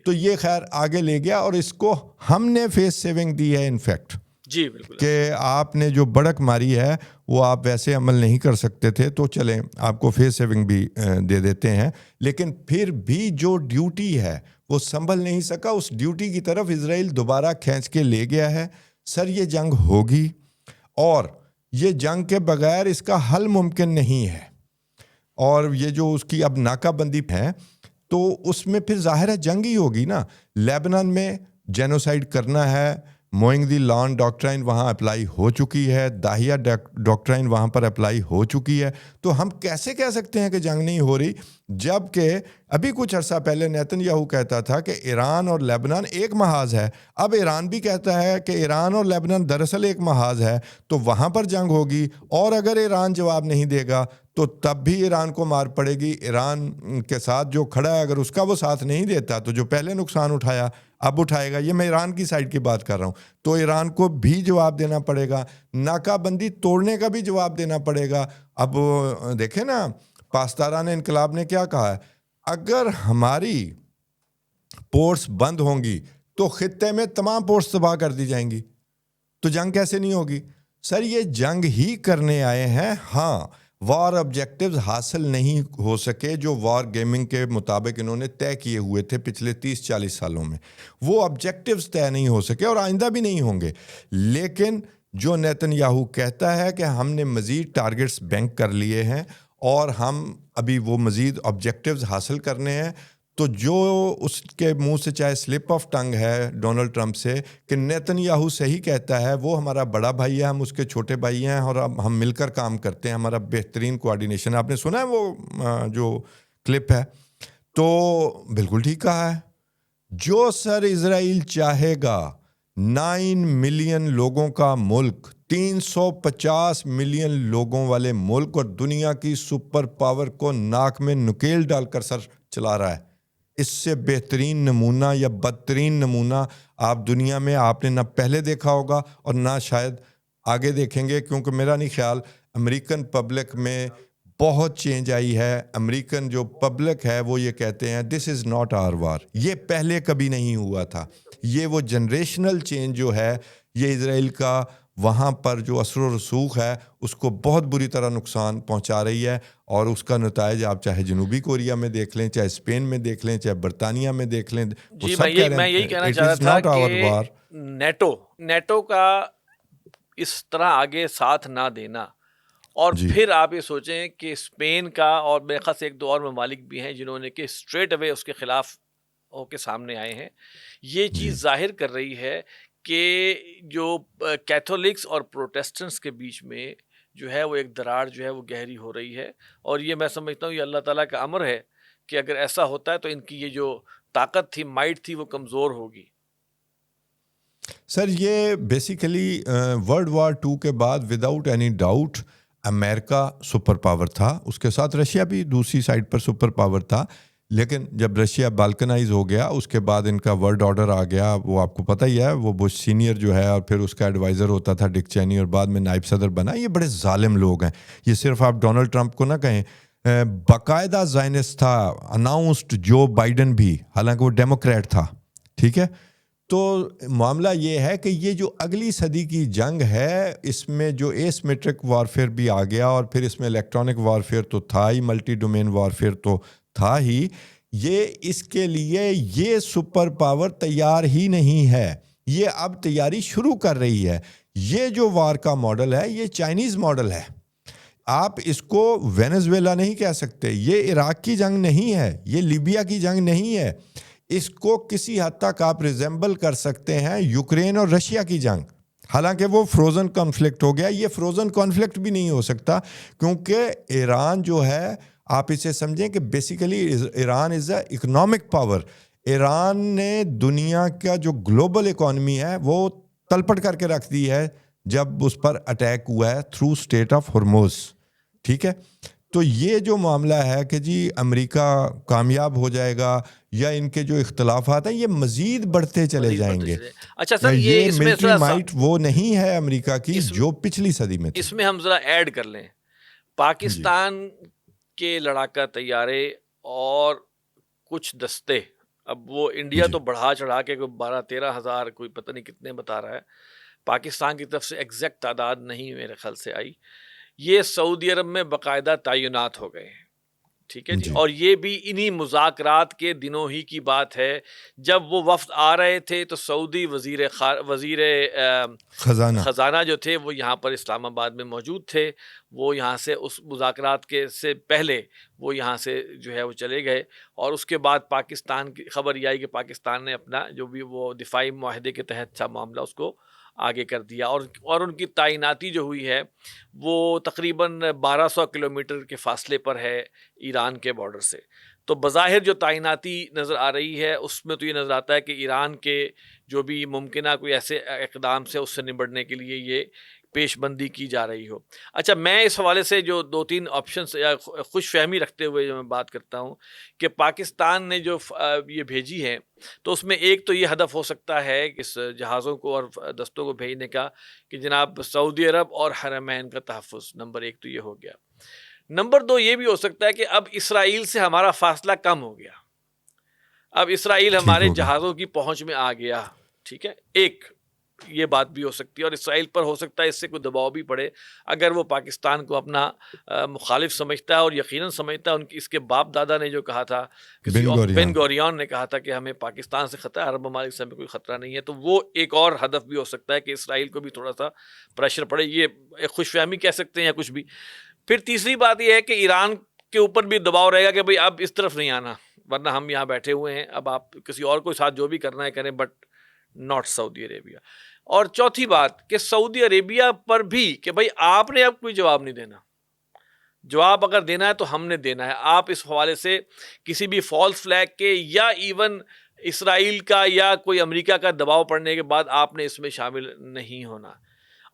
تو یہ خیر آگے لے گیا، اور اس کو ہم نے فیس سیونگ دی ہے انفیکٹ. جی بالکل. کہ آپ نے جو بڑک ماری ہے وہ آپ ویسے عمل نہیں کر سکتے تھے، تو چلیں آپ کو فیس سیونگ بھی دے دیتے ہیں. لیکن پھر بھی جو ڈیوٹی ہے وہ سنبھل نہیں سکا. اس ڈیوٹی کی طرف اسرائیل دوبارہ کھینچ کے لے گیا ہے. سر یہ جنگ ہوگی، اور یہ جنگ کے بغیر اس کا حل ممکن نہیں ہے. اور یہ جو اس کی اب ناکہ بندی ہے، تو اس میں پھر ظاہر ہے جنگ ہی ہوگی نا. لیبنان میں جینوسائیڈ کرنا ہے، موئنگ دی لان ڈاکٹرائن وہاں اپلائی ہو چکی ہے، داہیہ ڈاکٹرائن وہاں پر اپلائی ہو چکی ہے. تو ہم کیسے کہہ سکتے ہیں کہ جنگ نہیں ہو رہی، جب کہ ابھی کچھ عرصہ پہلے نیتن یاہو کہتا تھا کہ ایران اور لیبنان ایک محاذ ہے. اب ایران بھی کہتا ہے کہ ایران اور لیبنان دراصل ایک محاذ ہے، تو وہاں پر جنگ ہوگی. اور اگر ایران جواب نہیں دے گا تو تب بھی ایران کو مار پڑے گی. ایران کے ساتھ جو کھڑا ہے، اگر اس کا وہ ساتھ نہیں دیتا تو جو پہلے نقصان اٹھایا اب اٹھائے گا. یہ میں ایران کی سائڈ کی بات کر رہا ہوں. تو ایران کو بھی جواب دینا پڑے گا، ناکہ بندی توڑنے کا بھی جواب دینا پڑے گا. اب دیکھیں نا، پاسداران انقلاب نے کیا کہا ہے، اگر ہماری پورٹس بند ہوں گی تو خطے میں تمام پورٹس تباہ کر دی جائیں گی. تو جنگ کیسے نہیں ہوگی؟ سر یہ جنگ ہی کرنے آئے ہیں. ہاں، وار آبجیکٹیوز حاصل نہیں ہو سکے جو وار گیمنگ کے مطابق انہوں نے طے کیے ہوئے تھے پچھلے 30-40 سالوں میں. وہ آبجیکٹیوز طے نہیں ہو سکے، اور آئندہ بھی نہیں ہوں گے. لیکن جو نیتن یاہو کہتا ہے کہ ہم نے مزید ٹارگٹس بینک کر لیے ہیں اور ہم ابھی وہ مزید آبجیکٹیوز حاصل کرنے ہیں، تو جو اس کے منہ سے چاہے سلپ آف ٹنگ ہے ڈونلڈ ٹرمپ سے کہ نیتن یاہو صحیح کہتا ہے، وہ ہمارا بڑا بھائی ہے، ہم اس کے چھوٹے بھائی ہیں، اور اب ہم مل کر کام کرتے ہیں، ہمارا بہترین کوآرڈینیشن. آپ نے سنا ہے وہ جو کلپ ہے؟ تو بالکل ٹھیک کہا ہے. جو سر اسرائیل چاہے گا 9 ملین لوگوں کا ملک، 350 ملین لوگوں والے ملک، اور دنیا کی سپر پاور کو ناک میں نکیل ڈال کر سر چلا رہا ہے. اس سے بہترین نمونہ یا بدترین نمونہ آپ دنیا میں آپ نے نہ پہلے دیکھا ہوگا اور نہ شاید آگے دیکھیں گے. کیونکہ میرا نہیں خیال امریکن پبلک میں بہت چینج آئی ہے. امریکن جو پبلک ہے وہ یہ کہتے ہیں دس از ناٹ آر وار. یہ پہلے کبھی نہیں ہوا تھا. یہ وہ جنریشنل چینج جو ہے، یہ اسرائیل کا وہاں پر جو اثر و رسوخ ہے اس کو بہت بری طرح نقصان پہنچا رہی ہے، اور اس کا نتائج آپ چاہے جنوبی کوریا میں دیکھ لیں، چاہے اسپین میں دیکھ لیں، چاہے برطانیہ میں دیکھ لیں، وہ جی سب کہہ رہے میں ہیں یہی کہنا اٹ چاہ رہا از تھا ناٹ آور کہ وار. نیٹو کا اس طرح آگے ساتھ نہ دینا، اور جی پھر آپ یہ سوچیں کہ اسپین کا اور میرے خیال سے ایک دو اور ممالک بھی ہیں جنہوں نے کہ اسٹریٹ اوے اس کے خلاف ہو کے سامنے آئے ہیں، یہ جی چیز ظاہر کر رہی ہے کہ جو کیتھولکس اور پروٹیسٹنٹس کے بیچ میں جو ہے وہ ایک دراڑ جو ہے وہ گہری ہو رہی ہے، اور یہ میں سمجھتا ہوں یہ اللہ تعالیٰ کا امر ہے کہ اگر ایسا ہوتا ہے تو ان کی یہ جو طاقت تھی، مائٹ تھی، وہ کمزور ہوگی. سر یہ بیسیکلی ورلڈ وار 2 کے بعد وداؤٹ اینی ڈاؤٹ امریکہ سپر پاور تھا، اس کے ساتھ رشیا بھی دوسری سائڈ پر سپر پاور تھا، لیکن جب رشیا بالکنائز ہو گیا اس کے بعد ان کا ورلڈ آرڈر آ گیا. وہ آپ کو پتہ ہی ہے، وہ بش سینئر جو ہے اور پھر اس کا ایڈوائزر ہوتا تھا ڈک چینی، اور بعد میں نائب صدر بنا. یہ بڑے ظالم لوگ ہیں، یہ صرف آپ ڈونلڈ ٹرمپ کو نہ کہیں، باقاعدہ زائنسٹ تھا اناؤنسڈ جو بائیڈن بھی، حالانکہ وہ ڈیموکریٹ تھا. ٹھیک ہے، تو معاملہ یہ ہے کہ یہ جو اگلی صدی کی جنگ ہے اس میں جو ایس میٹرک وارفیئر بھی آ گیا، اور پھر اس میں الیکٹرانک وارفیئر تو تھا ہی، ملٹی ڈومین وارفیئر تو تھا ہی، یہ اس کے لیے یہ سپر پاور تیار ہی نہیں ہے. یہ اب تیاری شروع کر رہی ہے. یہ جو وار کا ماڈل ہے یہ چائنیز ماڈل ہے. آپ اس کو وینزویلا نہیں کہہ سکتے، یہ عراق کی جنگ نہیں ہے، یہ لیبیا کی جنگ نہیں ہے. اس کو کسی حد تک آپ ریزمبل کر سکتے ہیں یوکرین اور رشیا کی جنگ، حالانکہ وہ فروزن کانفلکٹ ہو گیا. یہ فروزن کانفلکٹ بھی نہیں ہو سکتا، کیونکہ ایران جو ہے، آپ اسے سمجھیں کہ بیسیکلی ایران از اے اکنامک پاور. ایران نے دنیا کا جو گلوبل اکانومی ہے وہ تلپٹ کر کے رکھ دی ہے جب اس پر اٹیک ہوا ہے تھرو اسٹریٹ آف ہرموز. ٹھیک ہے، تو یہ جو معاملہ ہے کہ جی امریکہ کامیاب ہو جائے گا یا ان کے جو اختلافات ہیں یہ مزید بڑھتے چلے جائیں گے. اچھا سر، یہ اس میں ملٹری مائٹ وہ نہیں ہے امریکہ کی جو پچھلی صدی میں تھی. اس میں ہم ذرا ایڈ کر لیں، پاکستان کے لڑاکا طیارے اور کچھ دستے، اب وہ انڈیا تو بڑھا چڑھا کے 12-13 ہزار کوئی پتہ نہیں کتنے بتا رہا ہے، پاکستان کی طرف سے ایگزیکٹ تعداد نہیں میرے خیال سے آئی. یہ سعودی عرب میں باقاعدہ تعینات ہو گئے ہیں. ٹھیک ہے جی، اور یہ بھی انہی مذاکرات کے دنوں ہی کی بات ہے جب وہ وفد آ رہے تھے تو سعودی وزیر خزانہ جو تھے وہ یہاں پر اسلام آباد میں موجود تھے. وہ یہاں سے اس مذاکرات کے سے پہلے وہ یہاں سے جو ہے وہ چلے گئے، اور اس کے بعد پاکستان کی خبر یہ آئی کہ پاکستان نے اپنا جو بھی وہ دفاعی معاہدے کے تحت تھا معاملہ اس کو آگے کر دیا، اور ان کی تعیناتی جو ہوئی ہے وہ تقریباً 1200 کلومیٹر کے فاصلے پر ہے ایران کے بارڈر سے. تو بظاہر جو تعیناتی نظر آ رہی ہے اس میں تو یہ نظر آتا ہے کہ ایران کے جو بھی ممکنہ کوئی ایسے اقدام سے اس سے نمٹنے کے لیے یہ پیش بندی کی جا رہی ہو. اچھا، میں اس حوالے سے جو 2-3 آپشنز یا خوش فہمی رکھتے ہوئے جو میں بات کرتا ہوں کہ پاکستان نے جو یہ بھیجی ہے تو اس میں ایک تو یہ ہدف ہو سکتا ہے اس جہازوں کو اور دستوں کو بھیجنے کا کہ جناب سعودی عرب اور حرمین کا تحفظ، نمبر 1 تو یہ ہو گیا. نمبر 2 یہ بھی ہو سکتا ہے کہ اب اسرائیل سے ہمارا فاصلہ کم ہو گیا، اب اسرائیل ہمارے جہازوں کی پہنچ میں آ گیا. ٹھیک ہے، ایک یہ بات بھی ہو سکتی ہے، اور اسرائیل پر ہو سکتا ہے اس سے کوئی دباؤ بھی پڑے اگر وہ پاکستان کو اپنا مخالف سمجھتا ہے، اور یقیناً سمجھتا ہے. اس کے باپ دادا نے جو کہا تھا، بن گوریون نے کہا تھا کہ ہمیں پاکستان سے خطرہ ہے، عرب ممالک سے ہمیں کوئی خطرہ نہیں ہے. تو وہ ایک اور ہدف بھی ہو سکتا ہے کہ اسرائیل کو بھی تھوڑا سا پریشر پڑے، یہ ایک خوش فہمی کہہ سکتے ہیں یا کچھ بھی. پھر تیسری بات یہ ہے کہ ایران کے اوپر بھی دباؤ رہے گا کہ بھئی اب اس طرف نہیں آنا، ورنہ ہم یہاں بیٹھے ہوئے ہیں، اب آپ کسی اور کو ساتھ جو بھی کرنا ہے کریں، بٹ ناٹ سعودی عربیہ. اور چوتھی بات کہ سعودی عربیہ پر بھی کہ بھئی آپ نے اب کوئی جواب نہیں دینا، جواب اگر دینا ہے تو ہم نے دینا ہے. آپ اس حوالے سے کسی بھی فالس فلیگ کے یا ایون اسرائیل کا یا کوئی امریکہ کا دباؤ پڑنے کے بعد آپ نے اس میں شامل نہیں ہونا.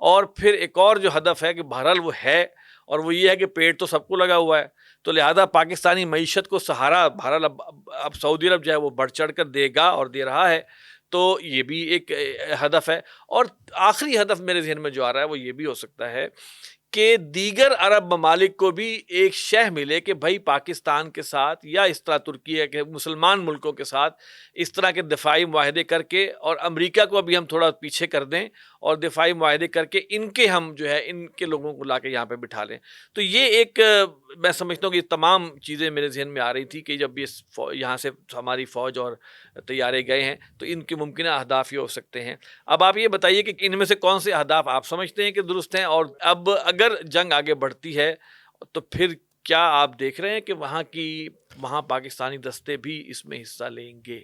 اور پھر ایک اور جو ہدف ہے کہ بہرحال وہ ہے، اور وہ یہ ہے کہ پیٹ تو سب کو لگا ہوا ہے، تو لہذا پاکستانی معیشت کو سہارا بہرحال اب سعودی عرب جو ہے وہ بڑھ چڑھ کر دے گا اور دے رہا ہے. تو یہ بھی ایک ہدف ہے. اور آخری ہدف میرے ذہن میں جو آ رہا ہے وہ یہ بھی ہو سکتا ہے کہ دیگر عرب ممالک کو بھی ایک شہ ملے کہ بھائی پاکستان کے ساتھ یا اس طرح ترکی کے مسلمان ملکوں کے ساتھ اس طرح کے دفاعی معاہدے کر کے، اور امریکہ کو ابھی ہم تھوڑا پیچھے کر دیں اور دفاعی معاہدے کر کے ان کے ہم جو ہے ان کے لوگوں کو لا کے یہاں پہ بٹھا لیں. تو یہ ایک میں سمجھتا ہوں کہ یہ تمام چیزیں میرے ذہن میں آ رہی تھی کہ جب یہ یہاں سے ہماری فوج اور طیارے گئے ہیں تو ان کے ممکنہ اہداف یہ ہو سکتے ہیں. اب آپ یہ بتائیے کہ ان میں سے کون سے اہداف آپ سمجھتے ہیں کہ درست ہیں, اور اب اگر جنگ آگے بڑھتی ہے تو پھر کیا آپ دیکھ رہے ہیں کہ وہاں پاکستانی دستے بھی اس میں حصہ لیں گے؟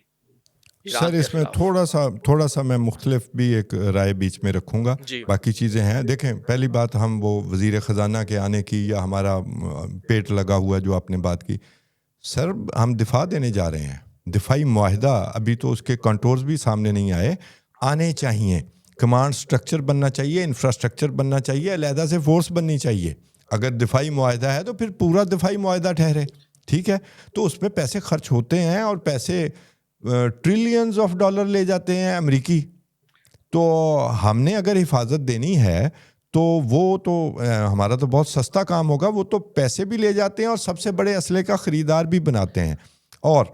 سر اس میں تھوڑا سا میں مختلف بھی ایک رائے بیچ میں رکھوں گا. جی باقی چیزیں ہیں. دیکھیں پہلی بات ہم وہ وزیر خزانہ کے آنے کی یا ہمارا پیٹ لگا ہوا جو آپ نے بات کی, سر ہم دفاع دینے جا رہے ہیں. دفاعی معاہدہ ابھی تو اس کے کنٹورز بھی سامنے نہیں آنے چاہیے. کمانڈ سٹرکچر بننا چاہیے, انفراسٹرکچر بننا چاہیے, علیحدہ سے فورس بننی چاہیے. اگر دفاعی معاہدہ ہے تو پھر پورا دفاعی معاہدہ ٹھہرے, ٹھیک ہے. تو اس پہ پیسے خرچ ہوتے ہیں اور پیسے ٹریلینز آف ڈالر لے جاتے ہیں امریکی. تو ہم نے اگر حفاظت دینی ہے تو وہ تو ہمارا تو بہت سستا کام ہوگا. وہ تو پیسے بھی لے جاتے ہیں اور سب سے بڑے اسلحے کا خریدار بھی بناتے ہیں. اور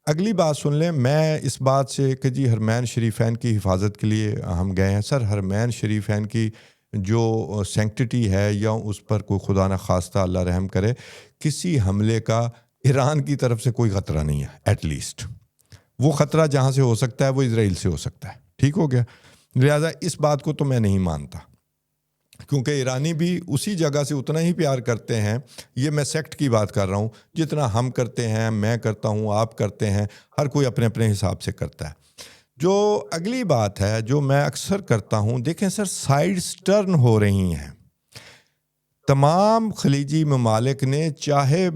اگلی بات سن لیں, میں اس بات سے کہ جی حرمین شریفین کی حفاظت کے لیے ہم گئے ہیں. سر حرمین شریفین کی جو سینکٹیٹی ہے یا اس پر کوئی خدا نخواستہ اللہ رحم کرے کسی حملے کا ایران کی طرف سے کوئی خطرہ نہیں ہے. ایٹ لیسٹ وہ خطرہ جہاں سے ہو سکتا ہے وہ اسرائیل سے ہو سکتا ہے. ٹھیک ہو گیا. لہٰذا اس بات کو تو میں نہیں مانتا, کیونکہ ایرانی بھی اسی جگہ سے اتنا ہی پیار کرتے ہیں. یہ میں سیکٹ کی بات کر رہا ہوں, جتنا ہم کرتے ہیں, میں کرتا ہوں, آپ کرتے ہیں, ہر کوئی اپنے اپنے حساب سے کرتا ہے. جو اگلی بات ہے جو میں اکثر کرتا ہوں, دیکھیں سر سائیڈز ٹرن ہو رہی ہیں. تمام خلیجی ممالک نے چاہے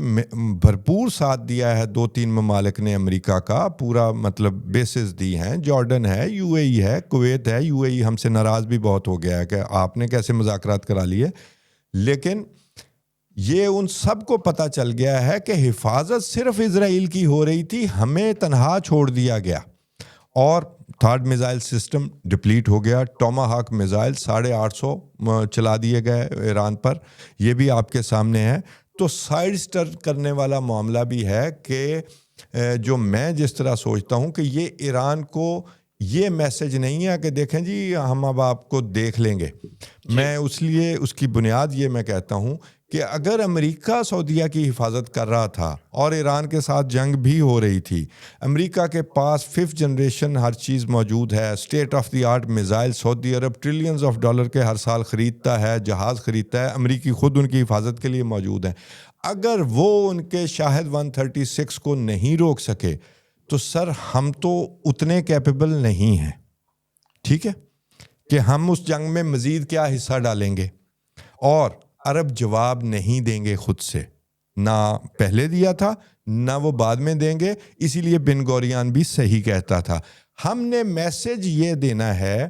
بھرپور ساتھ دیا ہے, 2-3 ممالک نے امریکہ کا پورا مطلب بیسز دی ہیں. جارڈن ہے, یو اے ای ہے, کویت ہے. یو اے ای ہم سے ناراض بھی بہت ہو گیا ہے کہ آپ نے کیسے مذاکرات کرا لیے, لیکن یہ ان سب کو پتہ چل گیا ہے کہ حفاظت صرف اسرائیل کی ہو رہی تھی, ہمیں تنہا چھوڑ دیا گیا. اور تھرڈ میزائل سسٹم ڈپلیٹ ہو گیا. ٹوما ہاک میزائل 850 چلا دیے گئے ایران پر, یہ بھی آپ کے سامنے ہے. تو سائیڈ سٹر کرنے والا معاملہ بھی ہے کہ جو میں جس طرح سوچتا ہوں کہ یہ ایران کو یہ میسج نہیں ہے کہ دیکھیں جی ہم اب آپ کو دیکھ لیں گے. میں اس لیے اس کی بنیاد یہ میں کہتا ہوں کہ اگر امریکہ سعودیہ کی حفاظت کر رہا تھا اور ایران کے ساتھ جنگ بھی ہو رہی تھی, امریکہ کے پاس 5th جنریشن ہر چیز موجود ہے, state of the art missile Saudi Arab trillions of dollar کے ہر سال خریدتا ہے, جہاز خریدتا ہے, امریکی خود ان کی حفاظت کے لیے موجود ہیں. اگر وہ ان کے شاہد 136 کو نہیں روک سکے تو سر ہم تو اتنے کیپیبل نہیں ہیں, ٹھیک ہے, کہ ہم اس جنگ میں مزید کیا حصہ ڈالیں گے. اور عرب جواب نہیں دیں گے خود سے, نہ پہلے دیا تھا نہ وہ بعد میں دیں گے. اسی لیے بن گوریان بھی صحیح کہتا تھا. ہم نے میسج یہ دینا ہے,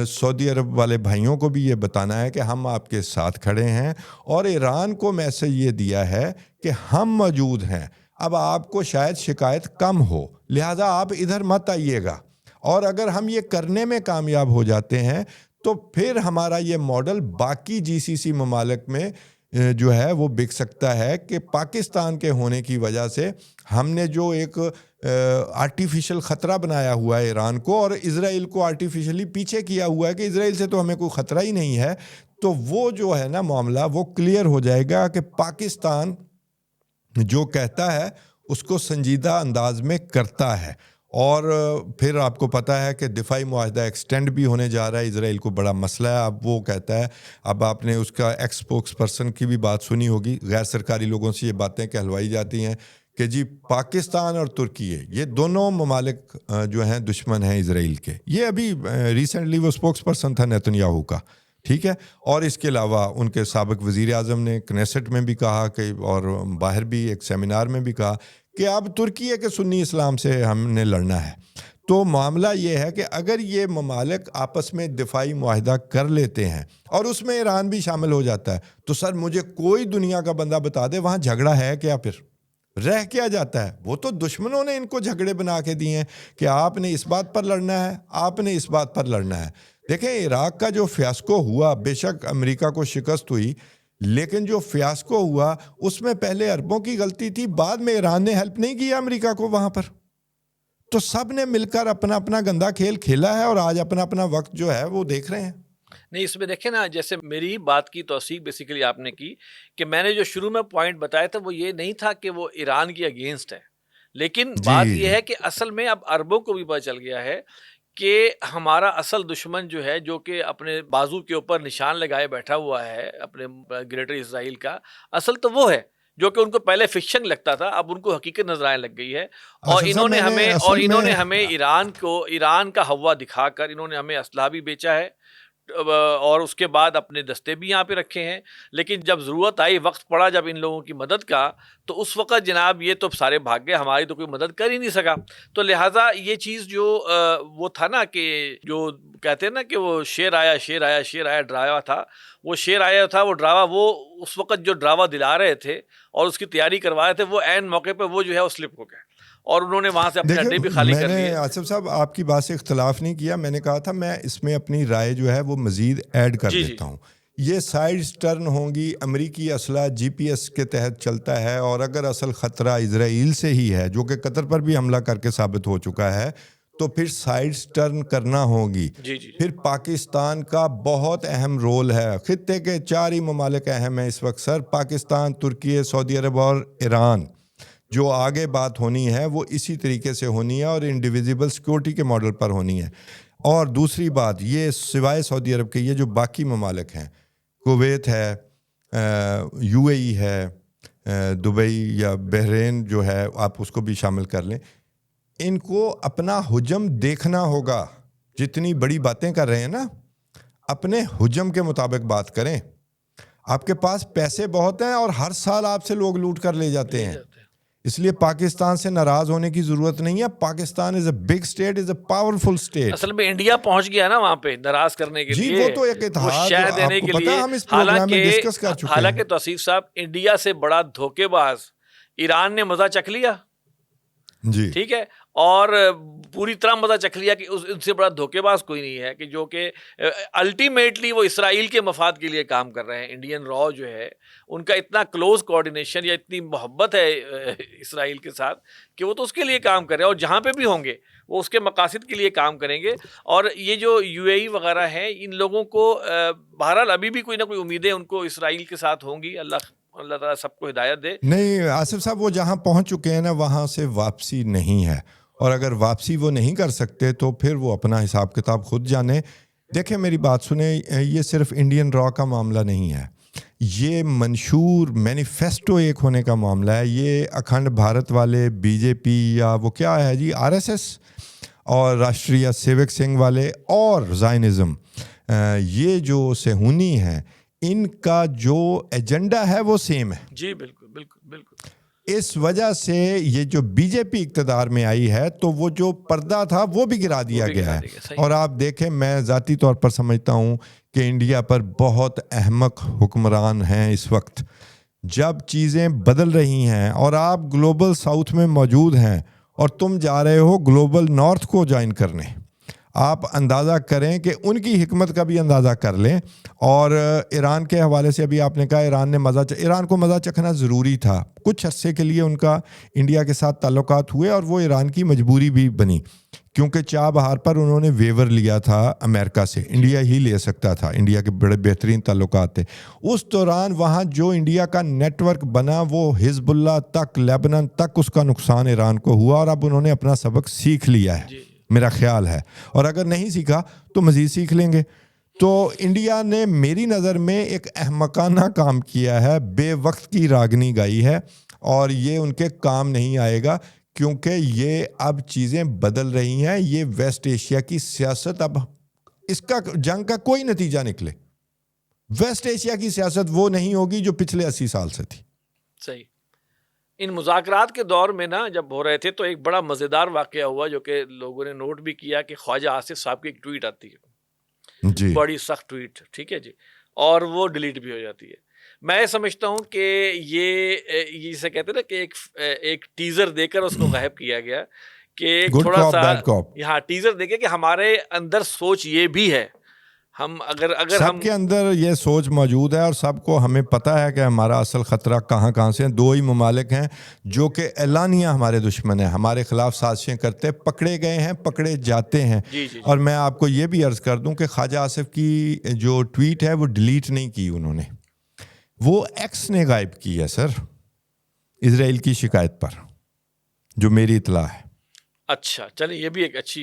سعودی عرب والے بھائیوں کو بھی یہ بتانا ہے کہ ہم آپ کے ساتھ کھڑے ہیں, اور ایران کو میسج یہ دیا ہے کہ ہم موجود ہیں. اب آپ کو شاید شکایت کم ہو, لہذا آپ ادھر مت آئیے گا. اور اگر ہم یہ کرنے میں کامیاب ہو جاتے ہیں تو پھر ہمارا یہ ماڈل باقی جی سی سی ممالک میں جو ہے وہ بک سکتا ہے کہ پاکستان کے ہونے کی وجہ سے ہم نے جو ایک آرٹیفیشل خطرہ بنایا ہوا ہے ایران کو, اور اسرائیل کو آرٹیفیشلی پیچھے کیا ہوا ہے کہ اسرائیل سے تو ہمیں کوئی خطرہ ہی نہیں ہے. تو وہ جو ہے نا معاملہ وہ کلیئر ہو جائے گا کہ پاکستان جو کہتا ہے اس کو سنجیدہ انداز میں کرتا ہے. اور پھر آپ کو پتہ ہے کہ دفاعی معاہدہ ایکسٹینڈ بھی ہونے جا رہا ہے. اسرائیل کو بڑا مسئلہ ہے, اب وہ کہتا ہے, اب آپ نے اس کا ایکس اسپوکس پرسن کی بھی بات سنی ہوگی, غیر سرکاری لوگوں سے یہ باتیں کہلوائی جاتی ہیں کہ جی پاکستان اور ترکی یہ دونوں ممالک جو ہیں دشمن ہیں اسرائیل کے. یہ ابھی ریسنٹلی وہ اسپوکس پرسن تھا نیتن یاہو کا, ٹھیک ہے. اور اس کے علاوہ ان کے سابق وزیر اعظم نے کنیسٹ میں بھی کہا کہ, اور باہر بھی ایک سیمینار میں بھی کہا کہ اب ترکی ہے کہ سنی اسلام سے ہم نے لڑنا ہے. تو معاملہ یہ ہے کہ اگر یہ ممالک آپس میں دفاعی معاہدہ کر لیتے ہیں اور اس میں ایران بھی شامل ہو جاتا ہے تو سر مجھے کوئی دنیا کا بندہ بتا دے وہاں جھگڑا ہے کیا, پھر رہ کیا جاتا ہے. وہ تو دشمنوں نے ان کو جھگڑے بنا کے دیے ہیں کہ آپ نے اس بات پر لڑنا ہے, آپ نے اس بات پر لڑنا ہے. دیکھیں عراق کا جو فیاسکو ہوا, بے شک امریکہ کو شکست ہوئی, لیکن جو فیاسکو ہوا اس میں پہلے عربوں کی غلطی تھی, بعد میں ایران نے ہیلپ نہیں کیا امریکہ کو وہاں پر. تو سب نے مل کر اپنا اپنا گندا کھیل کھیلا ہے اور آج اپنا اپنا وقت جو ہے وہ دیکھ رہے ہیں. نہیں اس میں دیکھیں نا، جیسے میری بات کی توثیق بیسیکلی آپ نے کی کہ میں نے جو شروع میں پوائنٹ بتایا تھا وہ یہ نہیں تھا کہ وہ ایران کی اگینسٹ ہے، لیکن بات یہ جی ہے کہ اصل میں اب عربوں کو بھی پتہ چل گیا ہے کہ ہمارا اصل دشمن جو ہے، جو کہ اپنے بازو کے اوپر نشان لگائے بیٹھا ہوا ہے اپنے گریٹر اسرائیل کا، اصل تو وہ ہے جو کہ ان کو پہلے فکشن لگتا تھا، اب ان کو حقیقت نظر آنے لگ گئی ہے۔ اور آصف صاحب، انہوں نے میں نے ہمیں اصل میں ایران کا ہوا دکھا کر انہوں نے ہمیں اسلحہ بھی بیچا ہے، اور اس کے بعد اپنے دستے بھی یہاں پہ رکھے ہیں، لیکن جب ضرورت آئی، وقت پڑا جب ان لوگوں کی مدد کا، تو اس وقت جناب یہ تو سارے بھاگ گئے، ہماری تو کوئی مدد کر ہی نہیں سکا۔ تو لہٰذا یہ چیز جو وہ تھا نا کہ جو کہتے ہیں نا کہ وہ شیر آیا ڈراوا تھا، وہ شیر آیا تھا، وہ ڈراوا، وہ اس وقت جو ڈراوا دلا رہے تھے اور اس کی تیاری کروا رہے تھے، وہ عین موقع پہ وہ جو ہے وہ سلپ ہو گئے اور انہوں نے وہاں سے اپنے اڈے بھی دیکھیں، خالی میں کر نے لیے۔ آصف صاحب آپ کی بات سے اختلاف نہیں کیا، میں نے کہا تھا میں اس میں اپنی رائے جو ہے وہ مزید ایڈ کر جی دیتا ہوں۔ یہ سائیڈ ٹرن ہوں گی، امریکی اسلحہ جی پی ایس کے تحت چلتا ہے، اور اگر اصل خطرہ اسرائیل سے ہی ہے جو کہ قطر پر بھی حملہ کر کے ثابت ہو چکا ہے، تو پھر سائیڈ ٹرن کرنا ہوگی۔ جی پھر پاکستان کا بہت اہم رول ہے، خطے کے 4 ہی ممالک اہم ہیں اس وقت سر، پاکستان، ترکی، سعودی عرب اور ایران۔ جو آگے بات ہونی ہے وہ اسی طریقے سے ہونی ہے اور انڈیویزیبل سیکورٹی کے ماڈل پر ہونی ہے۔ اور دوسری بات یہ، سوائے سعودی عرب کے یہ جو باقی ممالک ہیں، کویت ہے، یو اے ای ہے، دبئی یا بحرین جو ہے، آپ اس کو بھی شامل کر لیں، ان کو اپنا حجم دیکھنا ہوگا۔ جتنی بڑی باتیں کر رہے ہیں نا، اپنے حجم کے مطابق بات کریں۔ آپ کے پاس پیسے بہت ہیں اور ہر سال آپ سے لوگ لوٹ کر لے جاتے ہیں، اس لیے پاکستان سے ناراض ہونے کی ضرورت نہیں ہے۔ Pakistan is a big state, is a powerful state. اصل میں انڈیا پہنچ گیا نا وہاں پہ ناراض کرنے کے جی لیے، وہ تو ایک وہ اتحاد، شہ دینے آپ کو کے پتہ لیے۔ ہے ہم اس پروگرام میں ڈسکس کر چکے ہیں۔ حالانکہ توصیف صاحب، انڈیا سے بڑا دھوکے باز ایران نے مزہ چکھ لیا، جی ٹھیک ہے، اور پوری طرح مزہ چکھ لیا کہ ان سے بڑا دھوکے باز کوئی نہیں ہے، کہ جو کہ الٹیمیٹلی وہ اسرائیل کے مفاد کے لیے کام کر رہے ہیں۔ انڈین را جو ہے ان کا اتنا کلوز کوآرڈینیشن یا اتنی محبت ہے اسرائیل کے ساتھ کہ وہ تو اس کے لیے کام کر رہے ہیں، اور جہاں پہ بھی ہوں گے وہ اس کے مقاصد کے لیے کام کریں گے۔ اور یہ جو یو اے ای وغیرہ ہیں، ان لوگوں کو بہرحال ابھی بھی کوئی نہ کوئی امیدیں ان کو اسرائیل کے ساتھ ہوں گی۔ اللہ تعالیٰ سب کو ہدایت دے۔ نہیں آصف صاحب، وہ جہاں پہنچ چکے ہیں نا، وہاں سے واپسی نہیں ہے، اور اگر واپسی وہ نہیں کر سکتے تو پھر وہ اپنا حساب کتاب خود جانے۔ دیکھیں میری بات سنیں، یہ صرف انڈین را کا معاملہ نہیں ہے، یہ منشور مینیفیسٹو ایک ہونے کا معاملہ ہے۔ یہ اکھنڈ بھارت والے، بی جے پی یا وہ کیا ہے جی، آر ایس ایس، اور راشٹریہ سیوک سنگھ والے اور زائنزم، یہ جو صہیونی ہیں، ان کا جو ایجنڈا ہے وہ سیم ہے۔ جی بالکل بالکل بالکل۔ اس وجہ سے یہ جو بی جے پی اقتدار میں آئی ہے تو وہ جو پردہ تھا وہ بھی گرا دیا گیا ہے۔ اور آپ دیکھیں، میں ذاتی طور پر سمجھتا ہوں کہ انڈیا پر بہت احمق حکمران ہیں اس وقت۔ جب چیزیں بدل رہی ہیں اور آپ گلوبل ساؤتھ میں موجود ہیں اور تم جا رہے ہو گلوبل نارتھ کو جوائن کرنے، آپ اندازہ کریں کہ ان کی حکمت کا بھی اندازہ کر لیں۔ اور ایران کے حوالے سے ابھی آپ نے کہا ایران کو مزہ چکھنا ضروری تھا۔ کچھ عرصے کے لیے ان کا انڈیا کے ساتھ تعلقات ہوئے اور وہ ایران کی مجبوری بھی بنی، کیونکہ چاہ بہار پر انہوں نے ویور لیا تھا امریکہ سے، انڈیا ہی لے سکتا تھا، انڈیا کے بڑے بہترین تعلقات تھے۔ اس دوران وہاں جو انڈیا کا نیٹ ورک بنا، وہ حزب اللہ تک، لیبنان تک اس کا نقصان ایران کو ہوا، اور اب انہوں نے اپنا سبق سیکھ لیا ہے میرا خیال ہے، اور اگر نہیں سیکھا تو مزید سیکھ لیں گے۔ تو انڈیا نے میری نظر میں ایک احمقانہ کام کیا ہے، بے وقت کی راگنی گائی ہے، اور یہ ان کے کام نہیں آئے گا، کیونکہ یہ اب چیزیں بدل رہی ہیں۔ یہ ویسٹ ایشیا کی سیاست، اب اس کا جنگ کا کوئی نتیجہ نکلے، ویسٹ ایشیا کی سیاست وہ نہیں ہوگی جو پچھلے 80 سال سے تھی۔ صحیح۔ ان مذاکرات کے دور میں نا جب ہو رہے تھے تو ایک بڑا مزیدار واقعہ ہوا جو کہ لوگوں نے نوٹ بھی کیا، کہ خواجہ آصف صاحب کی ایک ٹویٹ آتی ہے، جی بڑی سخت ٹویٹ، ٹھیک ہے جی، اور وہ ڈیلیٹ بھی ہو جاتی ہے۔ میں سمجھتا ہوں کہ یہ جسے کہتے ہیں نا کہ ایک ٹیزر دے کر اس کو غائب کیا گیا، کہ ایک گڈ تھوڑا کاپ سا بیڈ کاپ۔ یہاں ٹیزر دے کے کہ ہمارے اندر سوچ یہ بھی ہے، ہم اگر سب ہم کے اندر یہ سوچ موجود ہے اور سب کو ہمیں پتہ ہے کہ ہمارا اصل خطرہ کہاں کہاں سے ہیں. دو ہی ممالک ہیں جو کہ اعلانیہ ہمارے دشمن ہیں, ہمارے خلاف سازشیں کرتے, پکڑے گئے ہیں, پکڑے جاتے ہیں. جی جی اور میں آپ کو یہ بھی عرض کر دوں کہ خواجہ آصف کی جو ٹویٹ ہے وہ ڈیلیٹ نہیں کی انہوں نے, وہ ایکس نے غائب کی ہے سر, اسرائیل کی شکایت پر, جو میری اطلاع ہے. اچھا چلیں, یہ بھی ایک اچھی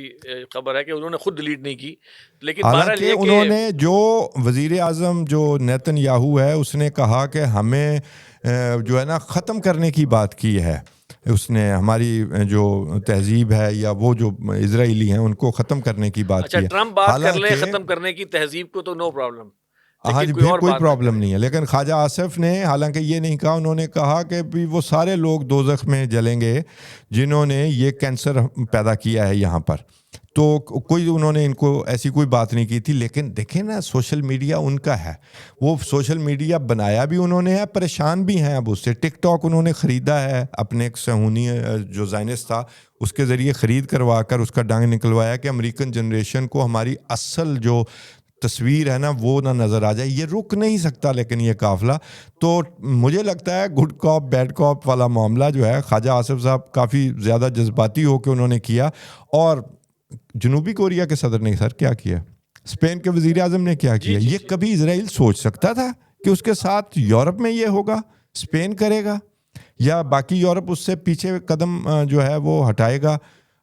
خبر ہے کہ انہوں نے خود ڈیلیٹ نہیں کی. لیکن بہرحال حالانکہ یہ انہوں کہ نے جو وزیر اعظم جو نیتن یاہو ہے اس نے کہا کہ ہمیں جو ہے نا ختم کرنے کی بات کی ہے, اس نے ہماری جو تہذیب ہے یا وہ جو اسرائیلی ہیں ان کو ختم کرنے کی بات اچھا کی ہے. ٹرمپ بات کر لیں حالانکہ ختم کرنے کی تہذیب کو تو نو پرابلم, ہاں لیکن جی, کوئی پھر اور کوئی بات نہ پرابلم کریں. نہیں ہے, لیکن خواجہ آصف نے حالانکہ یہ نہیں کہا, انہوں نے کہا کہ بھی وہ سارے لوگ دوزخ میں جلیں گے جنہوں نے یہ کینسر پیدا کیا ہے یہاں پر. تو کوئی انہوں نے ان کو ایسی کوئی بات نہیں کی تھی. لیکن دیکھیں نا سوشل میڈیا ان کا ہے, وہ سوشل میڈیا بنایا بھی انہوں نے ہے, پریشان بھی ہیں اب اس سے. ٹک ٹاک انہوں نے خریدا ہے, اپنے ایک صہیونی جو زائنسٹ تھا اس کے ذریعے خرید کروا کر اس کا ڈنگ نکلوایا کہ امریکن جنریشن کو ہماری اصل جو تصویر ہے نا وہ نہ نظر آ جائے. یہ رک نہیں سکتا لیکن یہ قافلہ. تو مجھے لگتا ہے گڈ کاپ بیڈ کاپ والا معاملہ جو ہے خواجہ آصف صاحب کافی زیادہ جذباتی ہو کے انہوں نے کیا. اور جنوبی کوریا کے صدر نے سر کیا کیا, اسپین کے وزیر اعظم نے کیا جی کیا, جی یہ جی کبھی اسرائیل سوچ سکتا تھا کہ اس کے ساتھ یورپ میں یہ ہوگا, اسپین کرے گا یا باقی یورپ اس سے پیچھے قدم جو ہے وہ ہٹائے گا.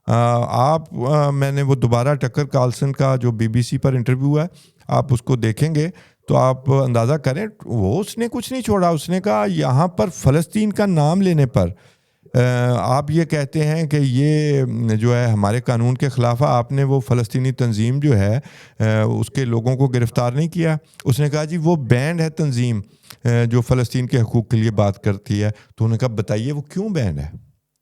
آپ میں نے وہ دوبارہ ٹکر کارلسن کا جو بی بی سی پر انٹرویو ہے آپ اس کو دیکھیں گے تو آپ اندازہ کریں, وہ اس نے کچھ نہیں چھوڑا. اس نے کہا یہاں پر فلسطین کا نام لینے پر آپ یہ کہتے ہیں کہ یہ جو ہے ہمارے قانون کے خلاف ہے, آپ نے وہ فلسطینی تنظیم جو ہے اس کے لوگوں کو گرفتار نہیں کیا. اس نے کہا جی وہ بینڈ ہے تنظیم جو فلسطین کے حقوق کے لیے بات کرتی ہے. تو انہوں نے کہا بتائیے وہ کیوں بینڈ ہے,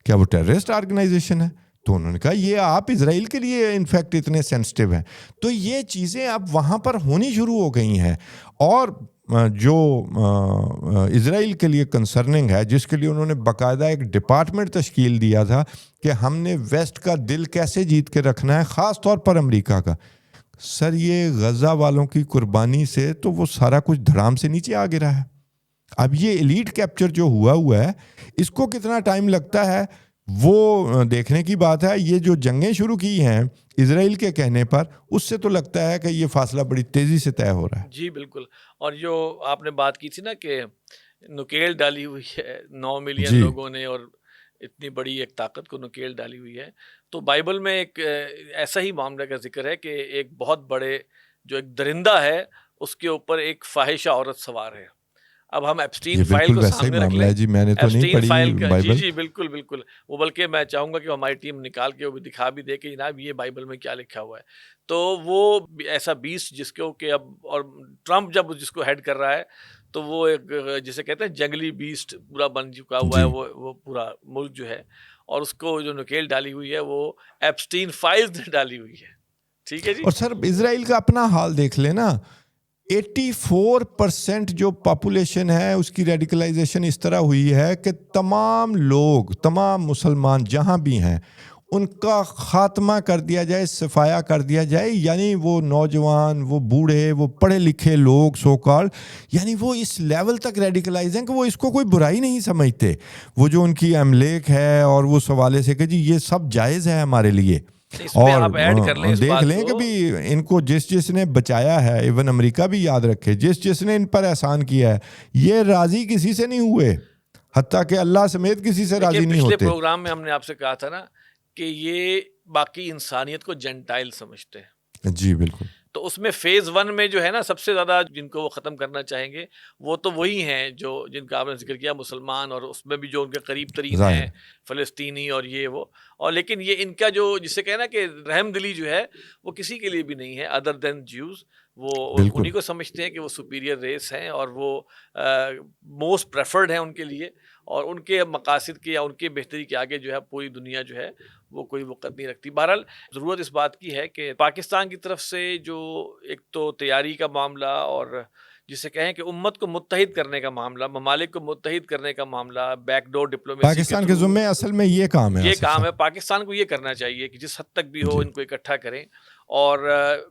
کیا وہ ٹیررسٹ آرگنائزیشن ہے؟ تو انہوں نے کہا یہ آپ اسرائیل کے لیے انفیکٹ اتنے سینسٹیو ہیں. تو یہ چیزیں اب وہاں پر ہونی شروع ہو گئی ہیں. اور جو اسرائیل کے لیے کنسرننگ ہے, جس کے لیے انہوں نے باقاعدہ ایک ڈپارٹمنٹ تشکیل دیا تھا کہ ہم نے ویسٹ کا دل کیسے جیت کے رکھنا ہے, خاص طور پر امریکہ کا. سر یہ غزہ والوں کی قربانی سے تو وہ سارا کچھ دھڑام سے نیچے آ گرا ہے. اب یہ ایلیٹ کیپچر جو ہوا ہے اس کو کتنا ٹائم لگتا ہے وہ دیکھنے کی بات ہے. یہ جو جنگیں شروع کی ہیں اسرائیل کے کہنے پر, اس سے تو لگتا ہے کہ یہ فاصلہ بڑی تیزی سے طے ہو رہا ہے. جی بالکل. اور جو آپ نے بات کی تھی نا کہ نکیل ڈالی ہوئی ہے 9 ملین جی لوگوں نے, اور اتنی بڑی ایک طاقت کو نکیل ڈالی ہوئی ہے. تو بائبل میں ایک ایسا ہی معاملہ کا ذکر ہے کہ ایک بہت بڑے جو ایک درندہ ہے اس کے اوپر ایک فاحشہ عورت سوار ہے. اب ہم ایپسٹین یہ فائل بالکل کو ویسا ہی سامنے رکھ معاملہ لیں. ہے جی, میں نے تو نہیں ایپسٹین پڑھی فائل کا جی بائبل. جی بالکل بالکل, وہ بلکہ میں چاہوں گا کہ ہماری ٹیم نکال کے وہ دکھا بھی دے کہ جناب یہ بائبل میں کیا لکھا ہوا ہے. تو وہ ایسا بیسٹ جس کو کہ اب, اور ٹرمپ جب جس کو ہیڈ کر رہا ہے تو وہ ایک جسے کہتے ہیں جنگلی بیسٹ پورا بن چکا ہوا ہے جی وہ پورا ملک جو ہے. اور اس کو جو نکیل ڈالی ہوئی ہے وہ ایپسٹین فائلز نے ڈالی ہوئی ہے. ٹھیک ہے جی. اور سر اسرائیل کا اپنا حال دیکھ لیں نا, 84% جو پاپولیشن ہے اس کی ریڈیکلائزیشن اس طرح ہوئی ہے کہ تمام لوگ, تمام مسلمان جہاں بھی ہیں ان کا خاتمہ کر دیا جائے, صفایا کر دیا جائے. یعنی وہ نوجوان, وہ بوڑھے, وہ پڑھے لکھے لوگ سو کال, یعنی وہ اس لیول تک ریڈیکلائز ہیں کہ وہ اس کو کوئی برائی نہیں سمجھتے. وہ جو ان کی املیک ہے اور وہ سوالے سے کہ جی یہ سب جائز ہے ہمارے لیے. اس میں اور آپ ایڈ کر لیں اس دیکھ بات لیں کو, کہ بھی ان کو جس نے بچایا ہے, ایون امریکہ بھی یاد رکھے, جس نے ان پر احسان کیا ہے, یہ راضی کسی سے نہیں ہوئے, حتیٰ کہ اللہ سمیت کسی سے راضی نہیں پچھلے ہوتے. پروگرام میں ہم نے آپ سے کہا تھا نا کہ یہ باقی انسانیت کو جنٹائل سمجھتے ہیں. جی بالکل. تو اس میں فیز 1 میں جو ہے نا سب سے زیادہ جن کو وہ ختم کرنا چاہیں گے وہ تو وہی ہیں جو جن کا آپ نے ذکر کیا, مسلمان, اور اس میں بھی جو ان کے قریب ترین ہیں فلسطینی اور یہ وہ. اور لیکن یہ ان کا جو جسے کہنا کہ رحم دلی جو ہے وہ کسی کے لیے بھی نہیں ہے ادر دین جیوز. وہ انہی کو سمجھتے ہیں کہ وہ سپیریئر ریس ہیں اور وہ موسٹ پریفرڈ ہیں ان کے لیے, اور ان کے مقاصد کے یا ان کے بہتری کے آگے جو ہے پوری دنیا جو ہے وہ کوئی وقت نہیں رکھتی. بہرحال ضرورت اس بات کی ہے کہ پاکستان کی طرف سے جو ایک تو تیاری کا معاملہ اور جسے کہیں کہ امت کو متحد کرنے کا معاملہ، ممالک کو متحد کرنے کا معاملہ، بیک ڈور ڈپلومیسی کے پاکستان کے تھرو، ذمے اصل میں یہ کام ہے یہ آصف کام صاحب. ہے پاکستان کو، یہ کرنا چاہیے کہ جس حد تک بھی ہو جی ان کو اکٹھا کریں، اور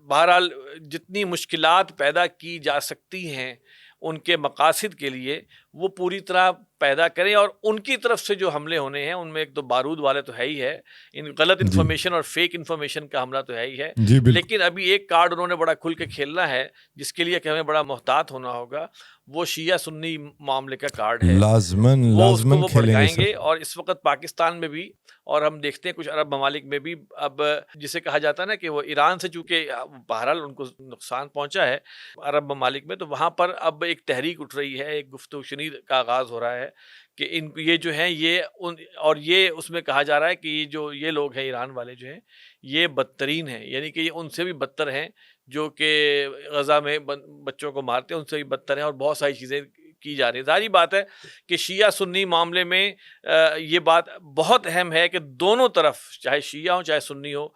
بہرحال جتنی مشکلات پیدا کی جا سکتی ہیں ان کے مقاصد کے لیے وہ پوری طرح پیدا کریں، اور ان کی طرف سے جو حملے ہونے ہیں ان میں ایک تو بارود والے تو ہے ہی ہے، ان غلط جی انفارمیشن اور فیک انفارمیشن کا حملہ تو ہے ہی ہے، جی بالکل. لیکن ابھی ایک کارڈ انہوں نے بڑا کھل کے کھیلنا ہے جس کے لیے کہ ہمیں بڑا محتاط ہونا ہوگا، وہ شیعہ سنی معاملے کا کارڈ ہے، لازماً وہ اس کو لازماً وہ کھیلیں گے بھڑکائیں سر. گے، اور اس وقت پاکستان میں بھی، اور ہم دیکھتے ہیں کچھ عرب ممالک میں بھی، اب جسے کہا جاتا ہے نا کہ وہ ایران سے چونکہ بہرحال ان کو نقصان پہنچا ہے عرب ممالک میں، تو وہاں پر اب ایک تحریک اٹھ رہی ہے، ایک گفتگو شنید کا آغاز ہو رہا ہے کہ یہ جو ہیں یہ اور یہ اس میں کہا جا رہا ہے کہ یہ لوگ ہیں ایران والے جو ہیں یہ بدترین ہیں، یعنی کہ یہ ان سے بھی بدتر ہیں جو کہ غزہ میں بچوں کو مارتے ہیں، ان سے بھی بدتر ہیں، اور بہت ساری چیزیں کی جا رہی ہیں. ظاہری بات ہے کہ شیعہ سنی معاملے میں یہ بات بہت اہم ہے کہ دونوں طرف، چاہے شیعہ ہو چاہے سنی ہو،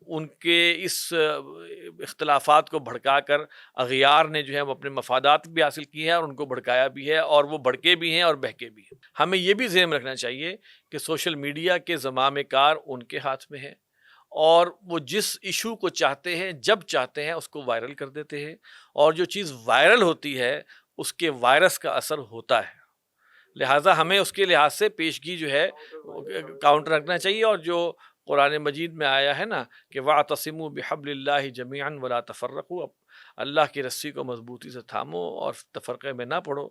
ان کے اس اختلافات کو بھڑکا کر اغیار نے جو ہے وہ اپنے مفادات بھی حاصل کیے ہیں اور ان کو بھڑکایا بھی ہے، اور وہ بھڑکے بھی ہیں اور بہکے بھی ہیں. ہمیں یہ بھی ذہن میں رکھنا چاہیے کہ سوشل میڈیا کے زمام کار ان کے ہاتھ میں ہے، اور وہ جس ایشو کو چاہتے ہیں جب چاہتے ہیں اس کو وائرل کر دیتے ہیں، اور جو چیز وائرل ہوتی ہے اس کے وائرس کا اثر ہوتا ہے، لہٰذا ہمیں اس کے لحاظ سے پیشگی جو ہے کاؤنٹر رکھنا چاہیے. اور جو قرآن مجید میں آیا ہے نا کہ وَاعْتَصِمُوا بِحَبْلِ اللَّهِ جَمِيعًا وَلَا تَفَرَّقُوا، اللہ کی رسی کو مضبوطی سے تھامو اور تفرقے میں نہ پڑو.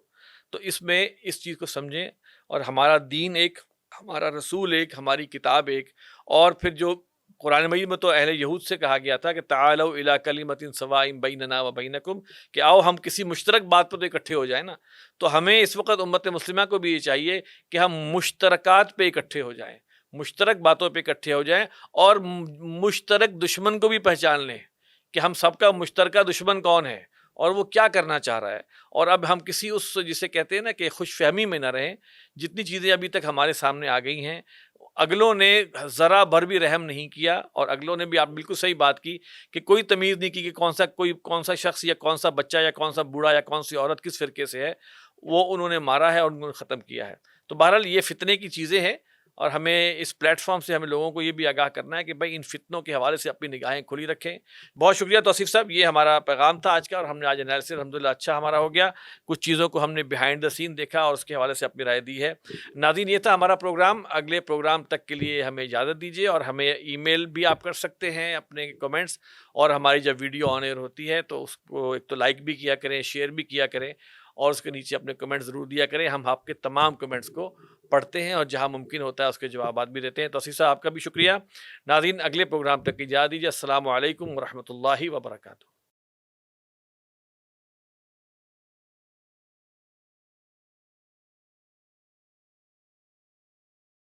تو اس میں اس چیز کو سمجھیں، اور ہمارا دین ایک، ہمارا رسول ایک، ہماری کتاب ایک، اور پھر جو قرآن مجید میں تو اہل یہود سے کہا گیا تھا کہ تعالوا الی کلمۃ سواء بیننا وبینکم، کہ آؤ ہم کسی مشترک بات پر تو اکٹھے ہو جائیں نا. تو ہمیں اس وقت امت مسلمہ کو بھی یہ چاہیے کہ ہم مشترکات پہ اکٹھے ہو جائیں، مشترک باتوں پہ اکٹھے ہو جائیں، اور مشترک دشمن کو بھی پہچان لیں کہ ہم سب کا مشترکہ دشمن کون ہے اور وہ کیا کرنا چاہ رہا ہے. اور اب ہم کسی اس جسے کہتے ہیں نا کہ خوش فہمی میں نہ رہیں. جتنی چیزیں ابھی تک ہمارے سامنے آ گئی ہیں، اگلوں نے ذرا بھر بھی رحم نہیں کیا، اور اگلوں نے بھی، آپ بالکل صحیح بات کی کہ کوئی تمیز نہیں کی کہ کون سا شخص یا کون سا بچہ یا کون سا بوڑھا یا کون سی عورت کس فرقے سے ہے، وہ انہوں نے مارا ہے اور انہوں نے ختم کیا ہے. تو بہرحال یہ فتنے کی چیزیں ہیں، اور ہمیں اس پلیٹ فارم سے ہمیں لوگوں کو یہ بھی آگاہ کرنا ہے کہ بھائی ان فتنوں کے حوالے سے اپنی نگاہیں کھلی رکھیں. بہت شکریہ توصیف صاحب، یہ ہمارا پیغام تھا آج کا، اور ہم نے آج انالیسس الحمدللہ اچھا ہمارا ہو گیا، کچھ چیزوں کو ہم نے بیہائنڈ دا سین دیکھا اور اس کے حوالے سے اپنی رائے دی ہے. ناظرین، یہ تھا ہمارا پروگرام. اگلے پروگرام تک کے لیے ہمیں اجازت دیجیے، اور ہمیں ای میل بھی آپ کر سکتے ہیں اپنے کمنٹس، اور ہماری جب ویڈیو آن ایئر ہوتی ہے تو اس کو ایک تو لائک بھی کیا کریں، شیئر بھی کیا کریں، اور اس کے نیچے اپنے کمنٹ ضرور دیا کریں. ہم آپ کے تمام کمنٹس کو پڑھتے ہیں اور جہاں ممکن ہوتا ہے اس کے جوابات بھی دیتے ہیں. توصیف صاحب آپ کا بھی شکریہ. ناظرین، اگلے پروگرام تک کی اجازت دیجیے. السلام علیکم ورحمۃ اللہ وبرکاتہ.